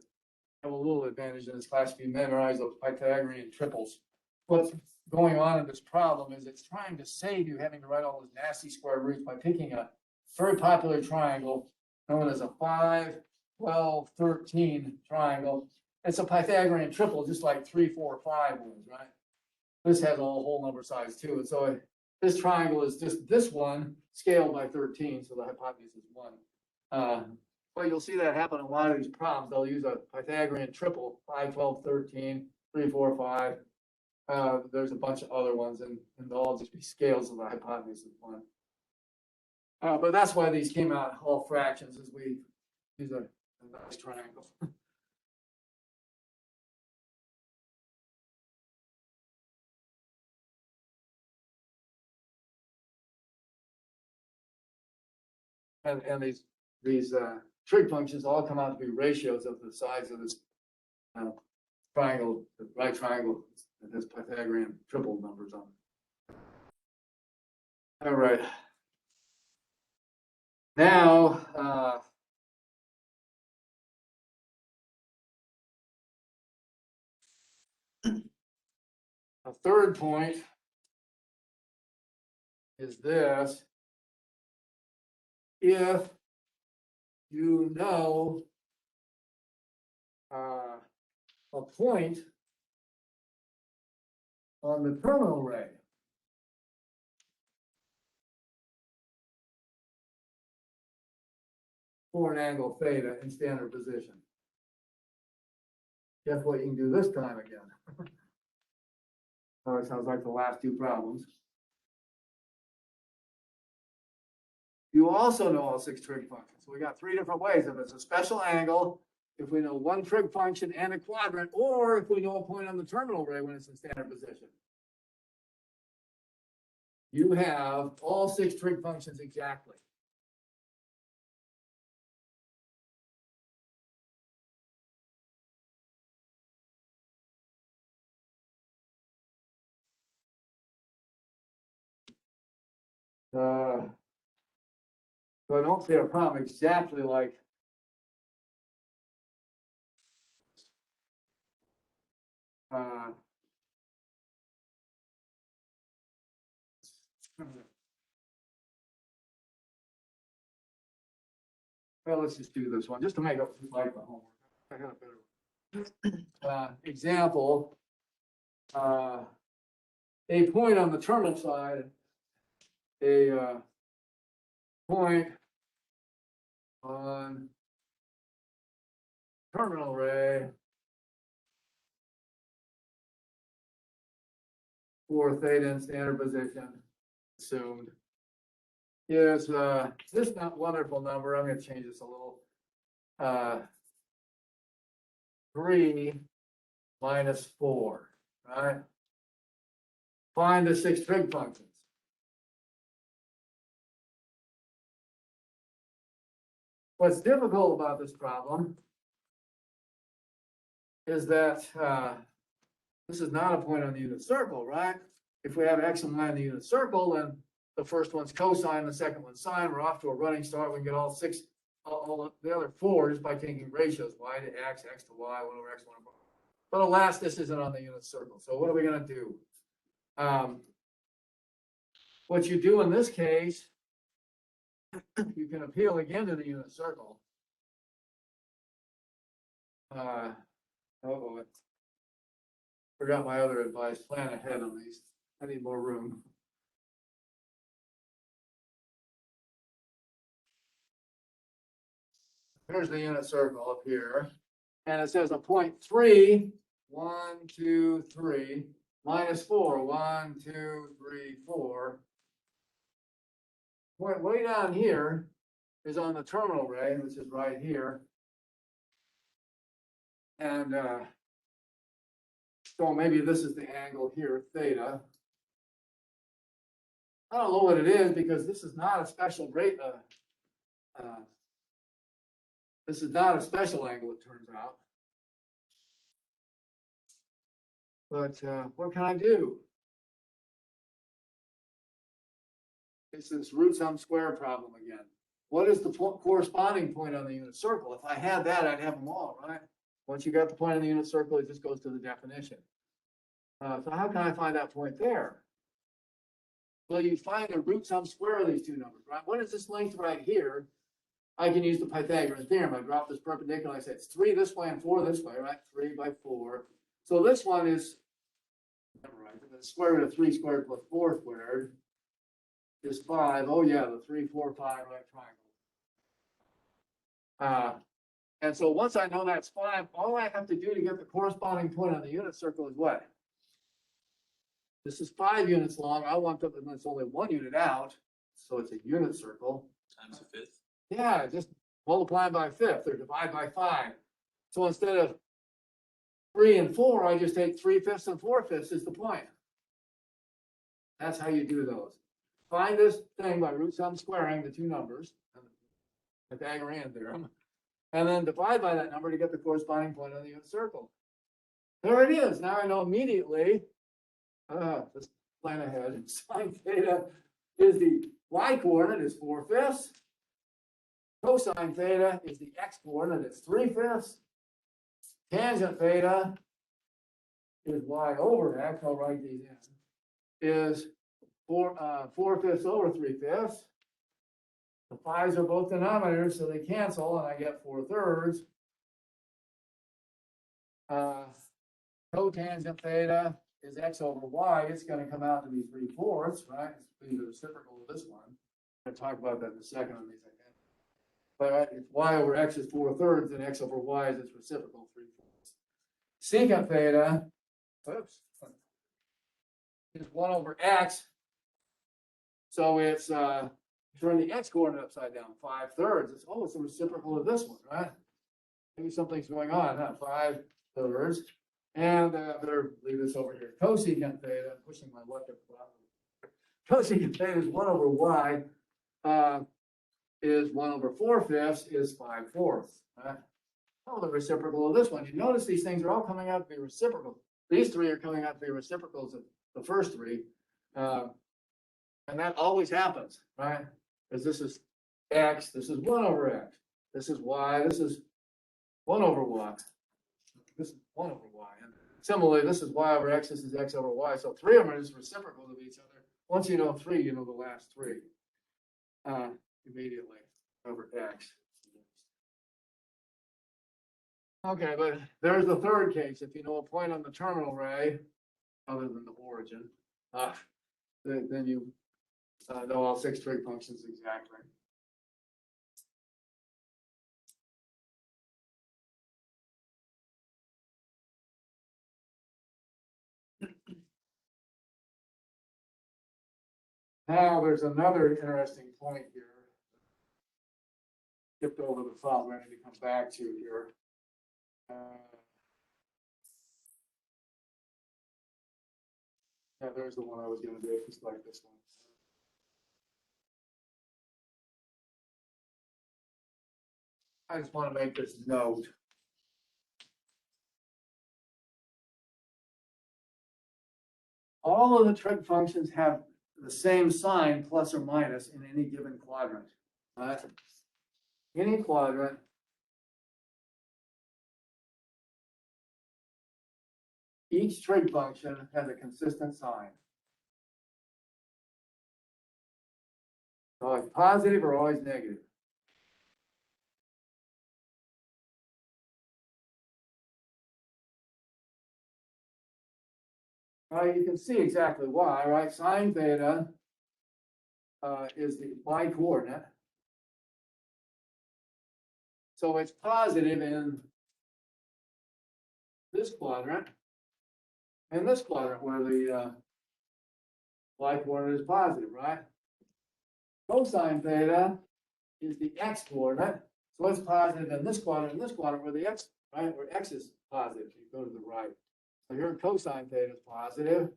have a little advantage in this class if you memorize those Pythagorean triples. What's going on in this problem is it's trying to save you having to write all those nasty square roots by picking a very popular triangle known as a 5, 12, 13 triangle. It's a Pythagorean triple, just like 3, 4, 5 was, right? This has a whole number size too. And so this triangle is just this one scaled by 13. So the hypotenuse is 1. Well, you'll see that happen in a lot of these problems. They'll use a Pythagorean triple, 5, 12, 13, 3, 4, 5. There's a bunch of other ones, and they'll all just be scales of the hypotenuse of 1. But that's why these came out all fractions, as we use a nice triangle. And these trig functions all come out to be ratios of the sides of this triangle, the right triangle that has Pythagorean triple numbers on it. All right. Now, a third point is this. If you know a point on the terminal ray, for an angle theta in standard position. Guess what you can do this time again? Oh, it sounds like the last two problems. You also know all 6 trig functions. So we got 3 different ways. If it's a special angle, if we know one trig function and a quadrant, or if we know a point on the terminal ray when it's in standard position. You have all 6 trig functions exactly. So I don't see a problem exactly like well, let's just do this one, just to make it like the homework. I got a better one. Example, a point on the terminal side, a point on terminal ray for theta in standard position assumed is this not wonderful number. I'm going to change this a little. 3 minus 4, right? Find the 6 trig functions. What's difficult about this problem is that this is not a point on the unit circle, right? If we have x and y in the unit circle, then the first one's cosine, the second one's sine. We're off to a running start. We can get all 6, all the other 4 just by taking ratios, y to x, x to y, 1 over x, 1 over y. But alas, this isn't on the unit circle. So what are we going to do? What you do in this case, you can appeal again to the unit circle. Uh-oh, I forgot my other advice. Plan ahead on these. I need more room. Here's the unit circle up here. And it says a point 3, 1, 2, 3, minus 4, 1, 2, 3, 4. Point way down here is on the terminal ray, which is right here. And so maybe this is the angle here, theta. I don't know what it is because this is not a special rate. This is not a special angle, it turns out. But what can I do? It's this root sum square problem again. What is the corresponding point on the unit circle? If I had that, I'd have them all, right? Once you got the point on the unit circle, it just goes to the definition. So how can I find that point there? Well, you find the root sum square of these two numbers, right? What is this length right here? I can use the Pythagorean theorem. I drop this perpendicular. I say it's 3 this way and 4 this way, right? 3 by 4. So this one is, right, the square root of 3 squared plus 4 squared is 5. Oh yeah, the 3, 4, 5 right triangle. And so once I know that's 5, all I have to do to get the corresponding point on the unit circle is what? This is 5 units long. I want them, and it's only 1 unit out, so it's a unit circle. Times a fifth. Yeah, just multiply by a fifth or divide by 5. So instead of 3 and 4, I just take 3/5 and 4/5 is the point. That's how you do those. Find this thing by root sum squaring the two numbers, Pythagorean theorem, and then divide by that number to get the corresponding point on the unit circle. There it is. Now I know immediately. Let's plan ahead. Sine theta is the y coordinate is 4/5. Cosine theta is the x coordinate, it's 3/5. Tangent theta is y over x, I'll write these in, is 4/5 over 3/5. The phi's are both denominators, so they cancel, and I get 4/3. Cotangent theta is x over y. It's going to come out to be 3/4, right? It's being the reciprocal of this one. I'm going to talk about that in a second on these. But if y over x is 4/3, then x over y is its reciprocal, 3/4. Secant theta, is 1 over x. So it's turn the x coordinate upside down, 5/3. It's, oh, it's a reciprocal of this one, right? Maybe something's going on, not 5/3. And I better leave this over here. Cosecant theta, I'm pushing my luck up the bottom. Cosecant theta is 1 over y, is 1/4 is 5/4. Right? Oh, the reciprocal of this one. You notice these things are all coming out to be reciprocal. These three are coming out to be reciprocals of the first three. And that always happens, right? Because this is x, this is 1/x. This is y, this is 1/y. This is 1/y. And similarly, this is y/x, this is x/y. So three of them are just reciprocals of each other. Once you know three, you know the last three. Immediately over x. Okay, but there's the third case. If you know a point on the terminal ray, other than the origin, then you know all 6 trig functions exactly. Now, there's another interesting point here. Skipped over the problem I need to come back to here. Yeah, there's the one I was going to do, just like this one. I just want to make this note. All of the trig functions have the same sign, plus or minus, in any given quadrant. Any quadrant. Each trig function has a consistent sign. Always positive or always negative. You can see exactly why, right? Sine theta is the y coordinate. So it's positive in this quadrant and this quadrant where the y coordinate is positive, right? Cosine theta is the x coordinate. So it's positive in this quadrant and this quadrant where the x, right, where x is positive. You go to the right. So here cosine theta is positive.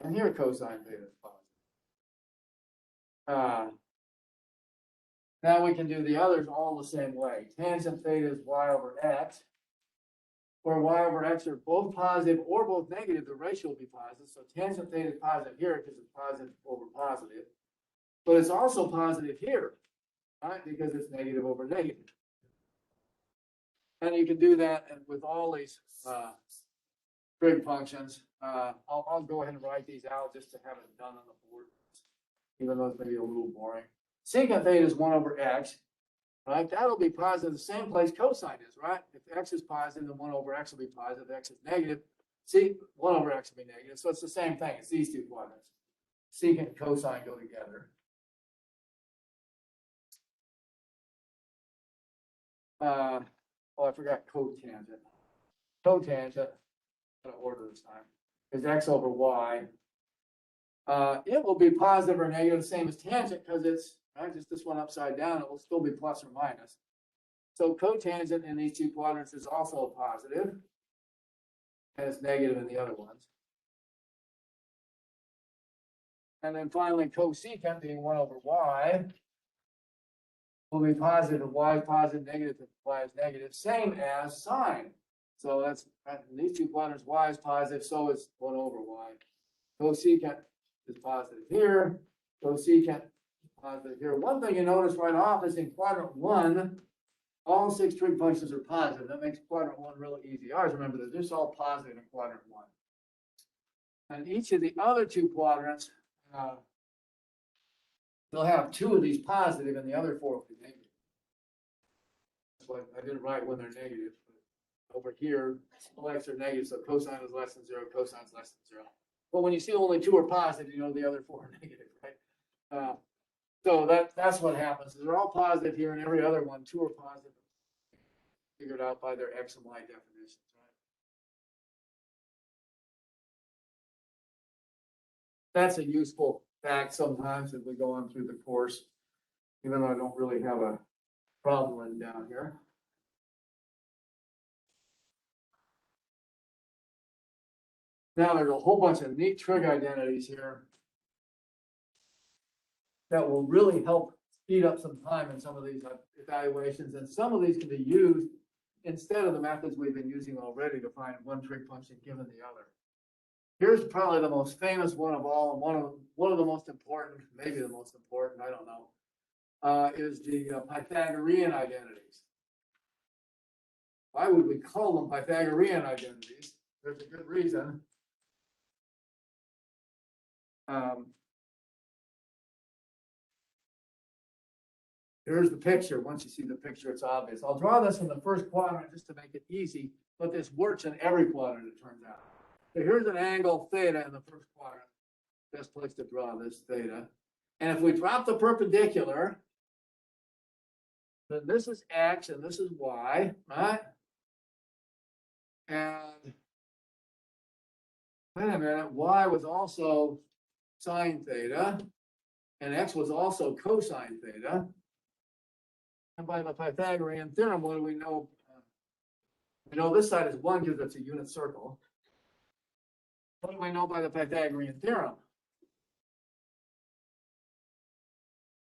And here cosine theta is positive. Now we can do the others all the same way. Tangent theta is y/x. Where y/x are both positive or both negative, the ratio will be positive. So tangent theta is positive here because it's positive over positive. But it's also positive here, right? Because it's negative over negative. And you can do that with all these trig functions. I'll go ahead and write these out just to have it done on the board, even though it's maybe a little boring. Secant theta is 1/x, right? That'll be positive the same place cosine is, right? If x is positive, then 1/x will be positive. If x is negative, see, 1/x will be negative. So it's the same thing. It's these two quadrants. Secant and cosine go together. I forgot cotangent. Cotangent, I'm gonna order this time, is x/y. It will be positive or negative, the same as tangent, because it's right, just this one upside down, it will still be plus or minus. So cotangent in these two quadrants is also positive, and it's negative in the other ones. And then finally, cosecant being 1/y will be positive if y is positive, negative if y is negative, same as sine. So that's right, in these two quadrants, y is positive, so is 1/y. Cosecant is positive here, cosecant positive here. One thing you notice right off is in quadrant 1, all 6 trig functions are positive. That makes quadrant 1 really easy. Always remember that this is all positive in quadrant 1. And each of the other two quadrants, they'll have 2 of these positive and the other 4 will be negative. That's why I didn't write when they're negative. But over here, all x are negative, so cosine is less than 0, cosine is less than 0. But when you see only 2 are positive, you know the other 4 are negative, right? So that's what happens. They're all positive here, and every other one, 2 are positive, figured out by their x and y definitions, right? That's a useful fact sometimes as we go on through the course, even though I don't really have a problem written down here. Now, there's a whole bunch of neat trig identities here that will really help speed up some time in some of these evaluations, and some of these can be used instead of the methods we've been using already to find one trig function given the other. Here's probably the most famous one of all, and one of the most important, maybe the most important, I don't know, is the Pythagorean identities. Why would we call them Pythagorean identities? There's a good reason. Here's the picture. Once you see the picture, it's obvious. I'll draw this in the first quadrant just to make it easy, but this works in every quadrant, it turns out. So here's an angle theta in the first quadrant. Best place to draw this theta. And if we drop the perpendicular, then this is x and this is y, right? And wait a minute, y was also sine theta, and x was also cosine theta. And by the Pythagorean theorem, what do we know? We know this side is 1 because it's a unit circle. What do we know by the Pythagorean theorem?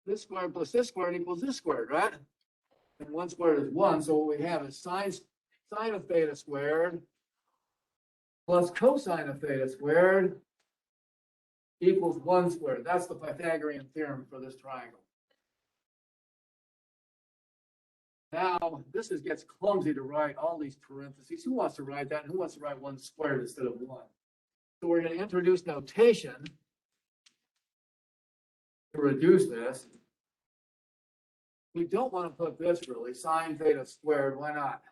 This squared plus this squared equals this squared, right? And 1 squared is 1, so what we have is sine of theta squared plus cosine of theta squared equals 1 squared. That's the Pythagorean theorem for this triangle. Now, this gets clumsy to write all these parentheses. Who wants to write that? And who wants to write 1 squared instead of 1? So we're going to introduce notation to reduce this. We don't want to put this really, sine theta squared. Why not?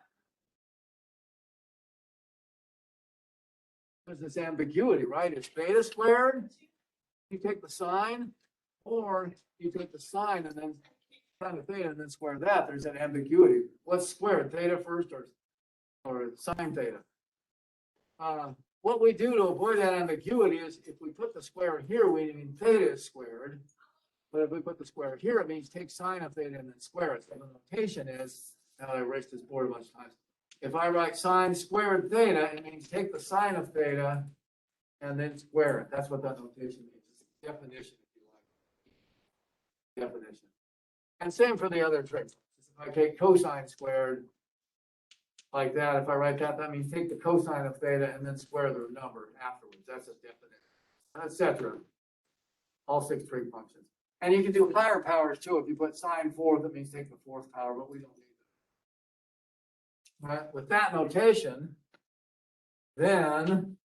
There's this ambiguity, right? It's theta squared. You take the sine, or you take the sine and then sine of theta and then square that. There's an ambiguity. What's squared? Theta first or sine theta? What we do to avoid that ambiguity is if we put the square here, we mean theta is squared. But if we put the square here, it means take sine of theta and then square it. So the notation is, now I erased this board a bunch of times. If I write sine squared theta, it means take the sine of theta and then square it. That's what that notation means. It's a definition, if you like. Definition. And same for the other tricks. If I take cosine squared like that, if I write that, that means take the cosine of theta and then square the number afterwards. That's a definition, etc. All 6 trig functions. And you can do higher powers too. If you put sine fourth, it means take the 4th power, but we don't need that. Right? With that notation, then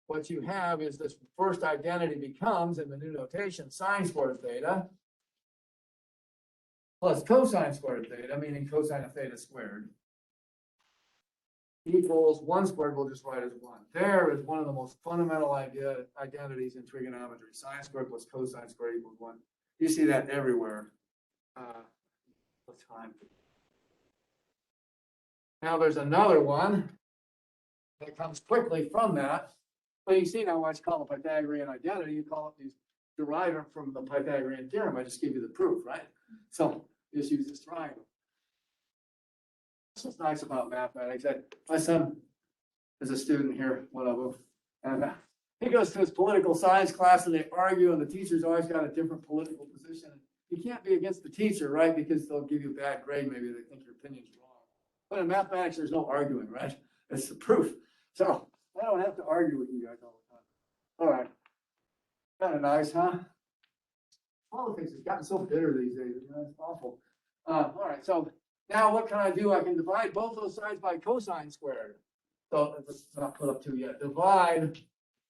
what you have is this first identity becomes, in the new notation, sine squared theta plus cosine squared theta, meaning cosine of theta squared, equals 1 squared, we'll just write as 1. There is one of the most fundamental identities in trigonometry. Sine squared plus cosine squared equals 1. You see that everywhere. What time? Now there's another one that comes quickly from that. But you see now why it's called a Pythagorean identity. You call it these derived from the Pythagorean theorem. I just give you the proof, right? So just use this triangle. What's nice about mathematics? My son is a student here, one of them, and he goes to his political science class and they argue, and the teacher's always got a different political position. You can't be against the teacher, right? Because they'll give you a bad grade. Maybe they think your opinion's wrong. But in mathematics, there's no arguing, right? It's the proof. So I don't have to argue with you guys all the time. All right. Kind of nice, huh? Politics has gotten so bitter these days. You know, it's awful. All right. So now what can I do? I can divide both those sides by cosine squared. So let's not put up 2 yet. Divide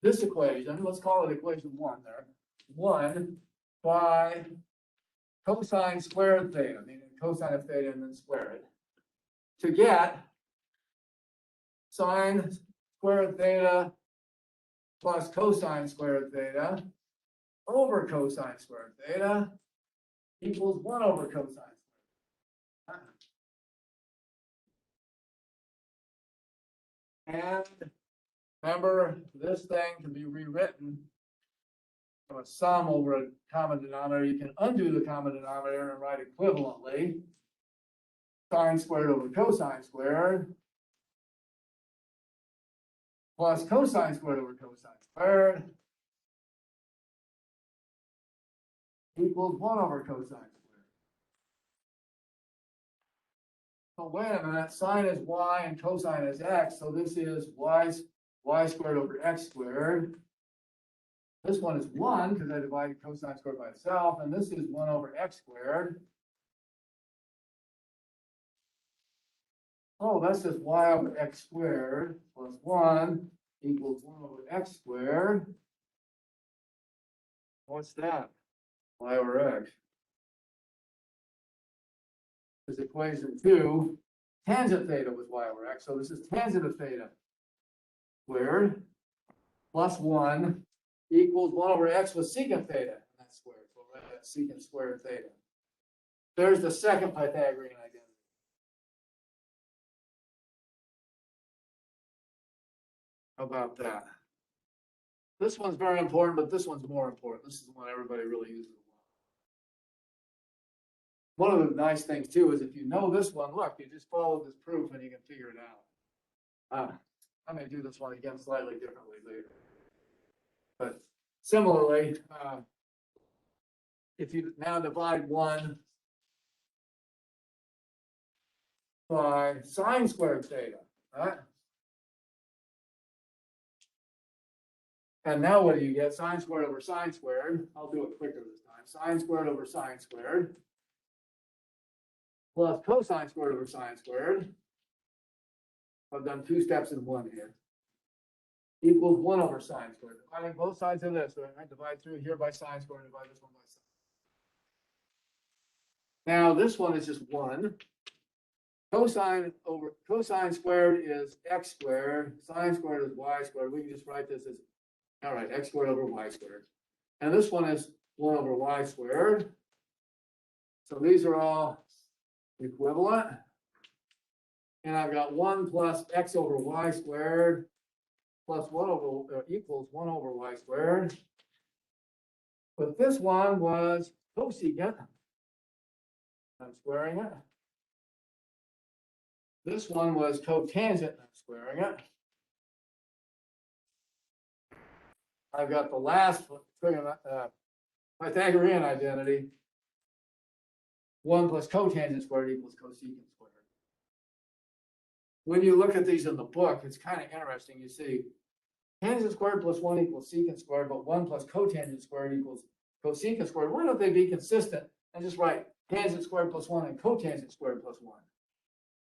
this equation. Let's call it equation 1 there. 1 by cosine squared theta, meaning cosine of theta and then square it, to get sine squared theta plus cosine squared theta over cosine squared theta equals 1 over cosine squared. And remember, this thing can be rewritten a sum over a common denominator, you can undo the common denominator and write equivalently. Sine squared over cosine squared plus cosine squared over cosine squared equals 1 over cosine squared. So wait a minute, sine is y and cosine is x, so this is y squared over x squared. This one is 1 because I divided cosine squared by itself, and this is 1 over x squared. Oh, that's just y over x squared plus 1 equals 1 over x squared. What's that? Y over x. This equation 2, tangent theta was y over x, so this is tangent of theta squared plus 1 equals 1 over x with secant theta, and that's squared, so we'll write that secant squared theta. There's the second Pythagorean identity. How about that? This one's very important, but this one's more important. This is the one everybody really uses a lot. One of the nice things too is if you know this one, look, you just follow this proof and you can figure it out. I may do this one again slightly differently later. But similarly, if you now divide 1 by sine squared theta, right? And now what do you get? Sine squared over sine squared. I'll do it quicker this time. Sine squared over sine squared plus cosine squared over sine squared. I've done 2 steps in 1 here. Equals 1 over sine squared. Dividing both sides of this, right? I divide through here by sine squared and divide this one by sine. Now this one is just 1. Cosine squared is x squared. Sine squared is y squared. We can just write this as, all right, x squared over y squared. And this one is 1 over y squared. So these are all equivalent. And I've got 1 plus x over y squared plus 1 over equals 1 over y squared. But this one was cosecant. I'm squaring it. This one was cotangent. I'm squaring it. I've got the last Pythagorean identity. 1 plus cotangent squared equals cosecant squared. When you look at these in the book, it's kind of interesting. You see tangent squared plus 1 equals secant squared, but 1 plus cotangent squared equals cosecant squared. Why don't they be consistent and just write tangent squared plus 1 and cotangent squared plus 1?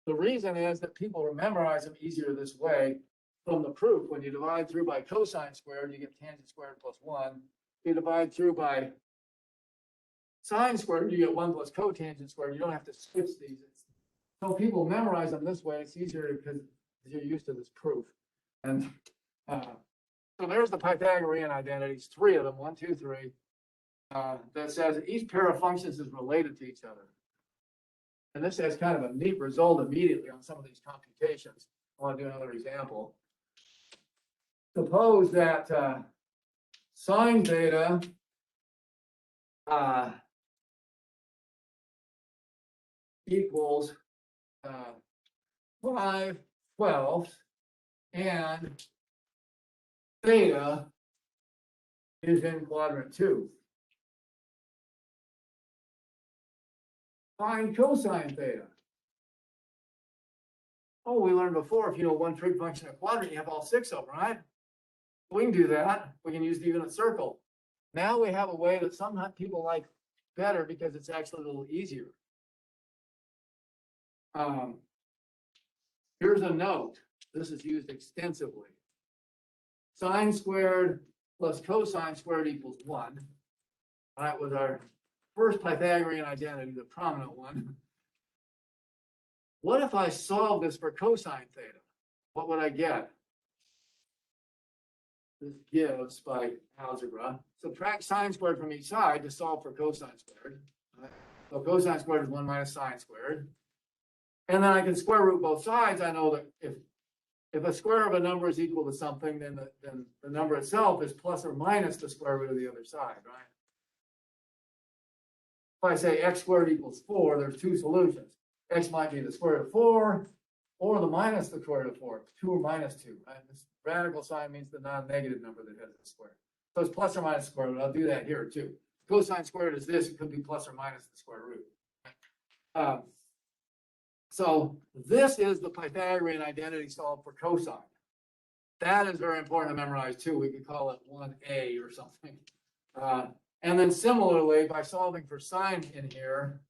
The reason is that people memorize them easier this way from the proof. When you divide through by cosine squared, you get tangent squared plus 1. If you divide through by sine squared, you get 1 plus cotangent squared. You don't have to switch these. So people memorize them this way. It's easier because you're used to this proof. And so there's the Pythagorean identities, 3 of them, 1, 2, 3, that says each pair of functions is related to each other. And this has kind of a neat result immediately on some of these computations. I want to do another example. Suppose that sine theta equals 5/12 and theta is in quadrant 2. Find cosine theta. Oh, we learned before, if you know one trig function in a quadrant, you have all 6 of them, right? We can do that. We can use the unit circle. Now we have a way that sometimes people like better because it's actually a little easier. Here's a note. This is used extensively. Sine squared plus cosine squared equals 1. That was our first Pythagorean identity, the prominent one. What if I solve this for cosine theta? What would I get? This gives by algebra. Subtract sine squared from each side to solve for cosine squared. So cosine squared is 1 minus sine squared. And then I can square root both sides. I know that if if a square of a number is equal to something, then the number itself is plus or minus the square root of the other side, right? If I say x squared equals 4, there's two solutions. X might be the square root of 4 or the minus the square root of 4, 2 or minus 2, right? This radical sign means the non-negative number that has a square. So it's plus or minus the square root. I'll do that here too. Cosine squared is this, it could be plus or minus the square root. So this is the Pythagorean identity solved for cosine. That is very important to memorize too. We could call it 1A or something. And then similarly, by solving for sine in here,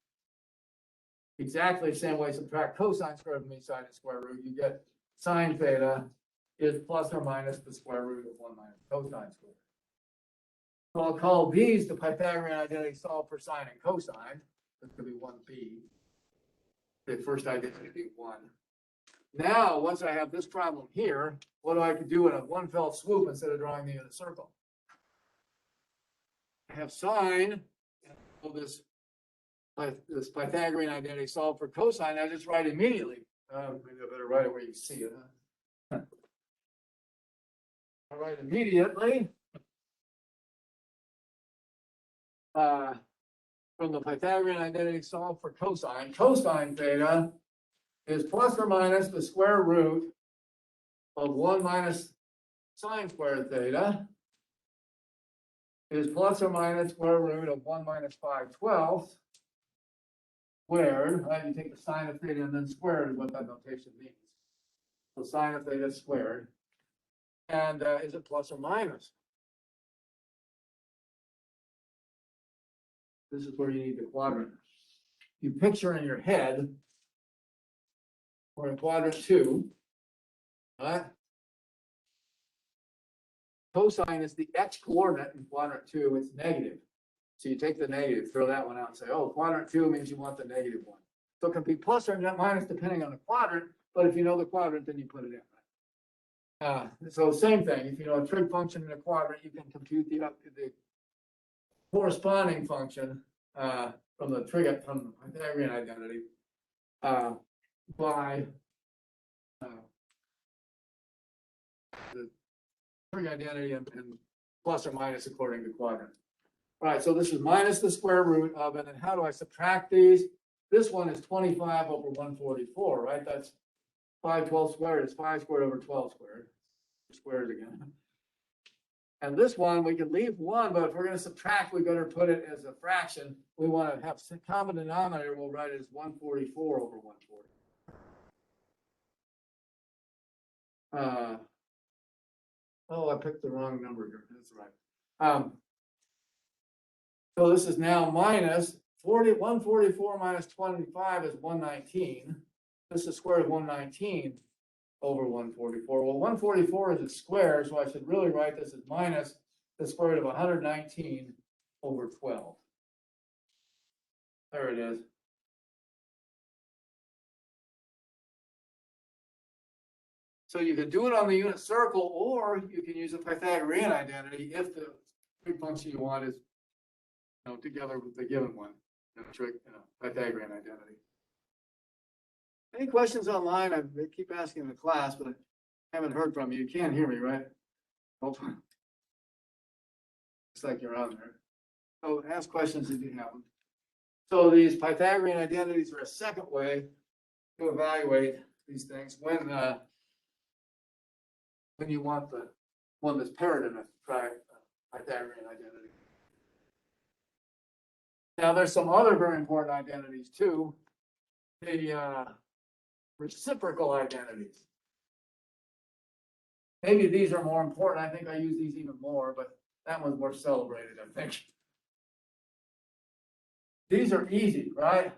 exactly the same way, subtract cosine squared from each side and square root, you get sine theta is plus or minus the square root of 1 minus cosine squared. So I'll call these the Pythagorean identity solved for sine and cosine. This could be 1B. The first identity 1. Now, once I have this problem here, what do I do in a one fell swoop instead of drawing the unit circle? I have sine of this Pythagorean identity solved for cosine. I just write immediately. Maybe I better write it where you see it. Huh? I write immediately. From the Pythagorean identity solved for cosine. Cosine theta is plus or minus the square root of 1 minus sine squared theta is plus or minus square root of 1 minus 5/12 squared, right? You take the sine of theta and then squared is what that notation means. So sine of theta squared. And is it plus or minus? This is where you need the quadrant. You picture in your head, we're in quadrant 2, right? Cosine is the x coordinate in quadrant 2, it's negative. So you take the negative, throw that one out and say, oh, quadrant 2 means you want the negative one. So it can be plus or minus depending on the quadrant, but if you know the quadrant, then you put it in. So same thing, if you know a trig function in a quadrant, you can compute the corresponding function from the Pythagorean identity by the trig identity and plus or minus according to quadrant. All right, so this is minus the square root of, and then how do I subtract these? This one is 25 over 144, right? That's 5/12 squared is 5 squared over 12 squared. Squared again. And this one, we can leave 1, but if we're going to subtract, we better put it as a fraction. We want to have some common denominator. We'll write it as 144 over 140. Oh, I picked the wrong number here. That's right. So this is now minus 144 minus 25 is 119. This is square root of 119 over 144. Well, 144 is a square, so I should really write this as minus the square root of 119 over 12. There it is. So you can do it on the unit circle, or you can use a Pythagorean identity if the trig function you want is, together with the given one, Pythagorean identity. Any questions online? I keep asking the class, but I haven't heard from you. You can't hear me, right? Looks like you're on there. So ask questions if you have them. So these Pythagorean identities are a second way to evaluate these things when you want the one that's paired in a Pythagorean identity. Now there's some other very important identities too. The reciprocal identities. Maybe these are more important. I think I use these even more, but that one's more celebrated, I think. These are easy, right?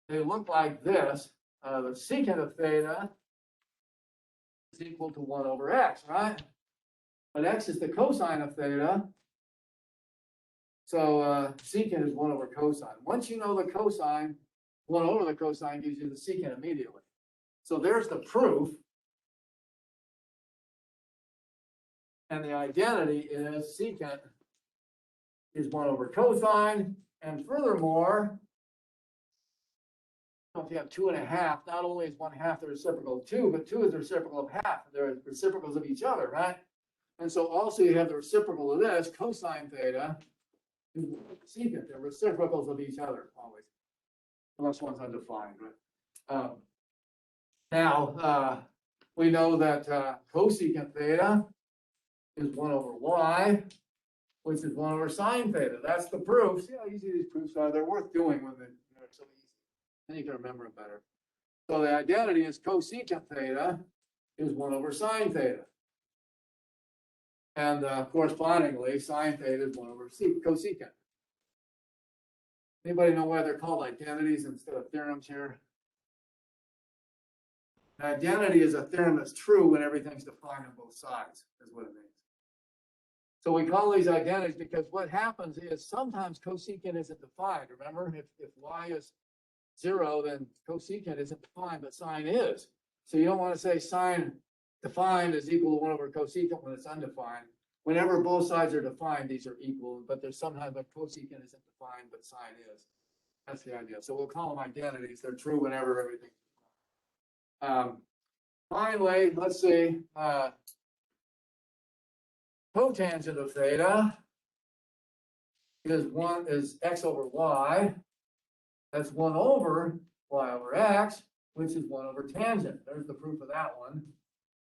They look like this. The secant of theta is equal to 1 over x, right? But x is the cosine of theta. So secant is 1 over cosine. Once you know the cosine, 1 over the cosine gives you the secant immediately. So there's the proof. And the identity is secant is 1 over cosine. And furthermore, If you have 2.5, not only is 1/2 the reciprocal of 2, but 2 is the reciprocal of half. They're reciprocals of each other, right? And so also you have the reciprocal of this, cosine theta, and secant. They're reciprocals of each other always, unless one's undefined, right? Now, we know that cosecant theta is 1 over y, which is 1 over sine theta. That's the proof. See how easy these proofs are? They're worth doing when they're so easy. Then you can remember them better. So the identity is cosecant theta is 1 over sine theta. And correspondingly, sine theta is 1 over cosecant. Anybody know why they're called identities instead of theorems here? An identity is a theorem that's true when everything's defined on both sides, is what it means. So we call these identities because what happens is sometimes cosecant isn't defined. Remember, if y is 0, then cosecant isn't defined, but sine is. So you don't want to say sine defined is equal to 1 over cosecant when it's undefined. Whenever both sides are defined, these are equal, but there's sometimes a cosecant isn't defined, but sine is. That's the idea. So we'll call them identities. They're true whenever everything's defined. Finally, let's see, cotangent of theta is x over y. That's 1 over y over x, which is 1 over tangent. There's the proof of that one.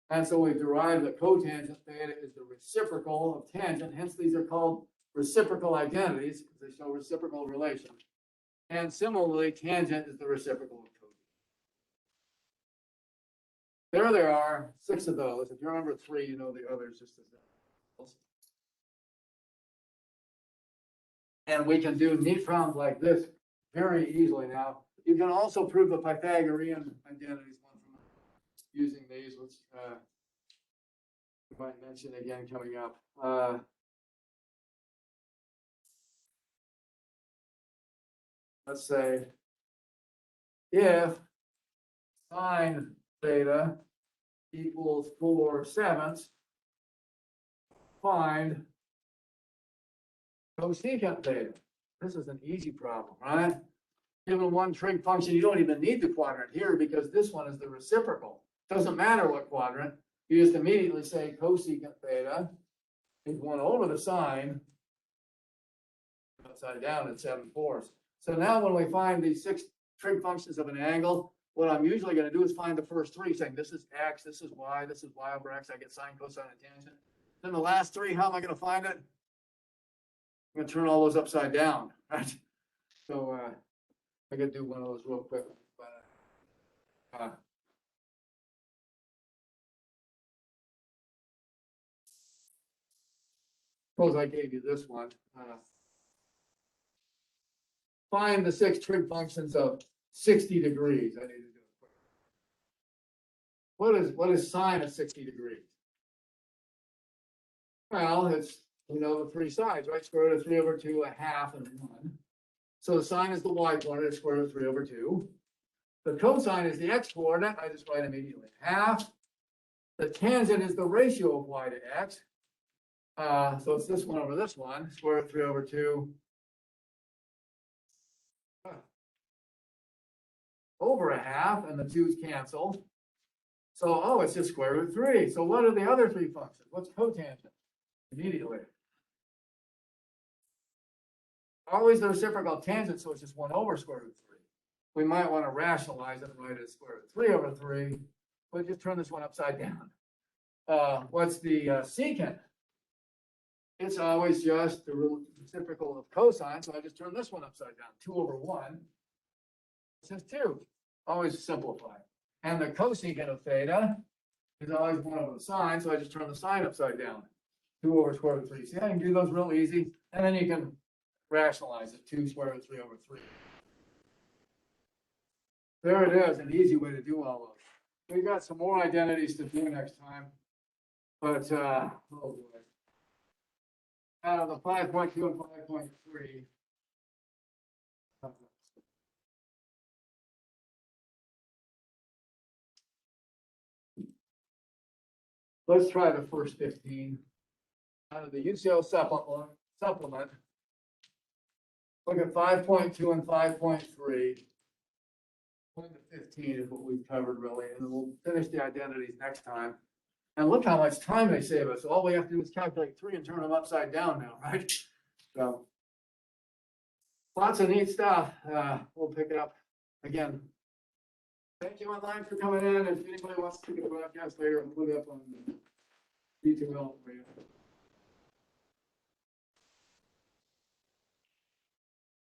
And so we've derived that cotangent theta is the reciprocal of tangent. Hence, these are called reciprocal identities because they show reciprocal relation. And similarly, tangent is the reciprocal of cotangent. There they are, 6 of those. If you remember 3, you know the others just as well. And we can do neat problems like this very easily now. You can also prove the Pythagorean identities using these. Let's might mention again coming up. Let's say if sine theta equals 4/7, find cosecant theta. This is an easy problem, right? Given one trig function, you don't even need the quadrant here because this one is the reciprocal. Doesn't matter what quadrant. You just immediately say cosecant theta is 1 over the sine upside down at 7/4. So now when we find these 6 trig functions of an angle, what I'm usually going to do is find the first 3, saying this is x, this is y over x. I get sine, cosine, and tangent. Then the last 3, how am I going to find it? I'm going to turn all those upside down, right? So I could do one of those real quick. But, suppose I gave you this one. Find the 6 trig functions of 60 degrees. I need to do it quick. What is sine of 60 degrees? Well, it's, we know the 3 sides, right? Square root of 3 over 2, 1/2, and 1. So the sine is the y coordinate, square root of 3 over 2. The cosine is the x coordinate. I just write immediately 1/2. The tangent is the ratio of y to x. So it's this one over this one, square root of 3 over 2. Over 1/2, and the 2's cancel. So, oh, it's just square root 3. So what are the other 3 functions? What's cotangent? Immediately. Always the reciprocal of tangent, so it's just 1 over square root 3. We might want to rationalize it, write it as square root 3 over 3, but just turn this one upside down. What's the secant? It's always just the reciprocal of cosine, so I just turn this one upside down. 2 over 1. It's just 2. Always simplify. And the cosecant of theta is always 1 over the sine, so I just turn the sine upside down. 2 over square root of 3. See, I can do those real easy. And then you can rationalize it. 2 square root of 3 over 3. There it is, an easy way to do all those. We've got some more identities to do next time. But, oh boy. Out of the 5.2 and 5.3. Let's try the first 15. Out of the UCO supplement. Look at 5.2 and 5.3. 1 to 15 is what we've covered really, and then we'll finish the identities next time. And look how much time they save us. All we have to do is calculate 3 and turn them upside down now, right? So lots of neat stuff. We'll pick it up again. Thank you online for coming in. If anybody wants to take a broadcast later, I'll put it up on the detail for you.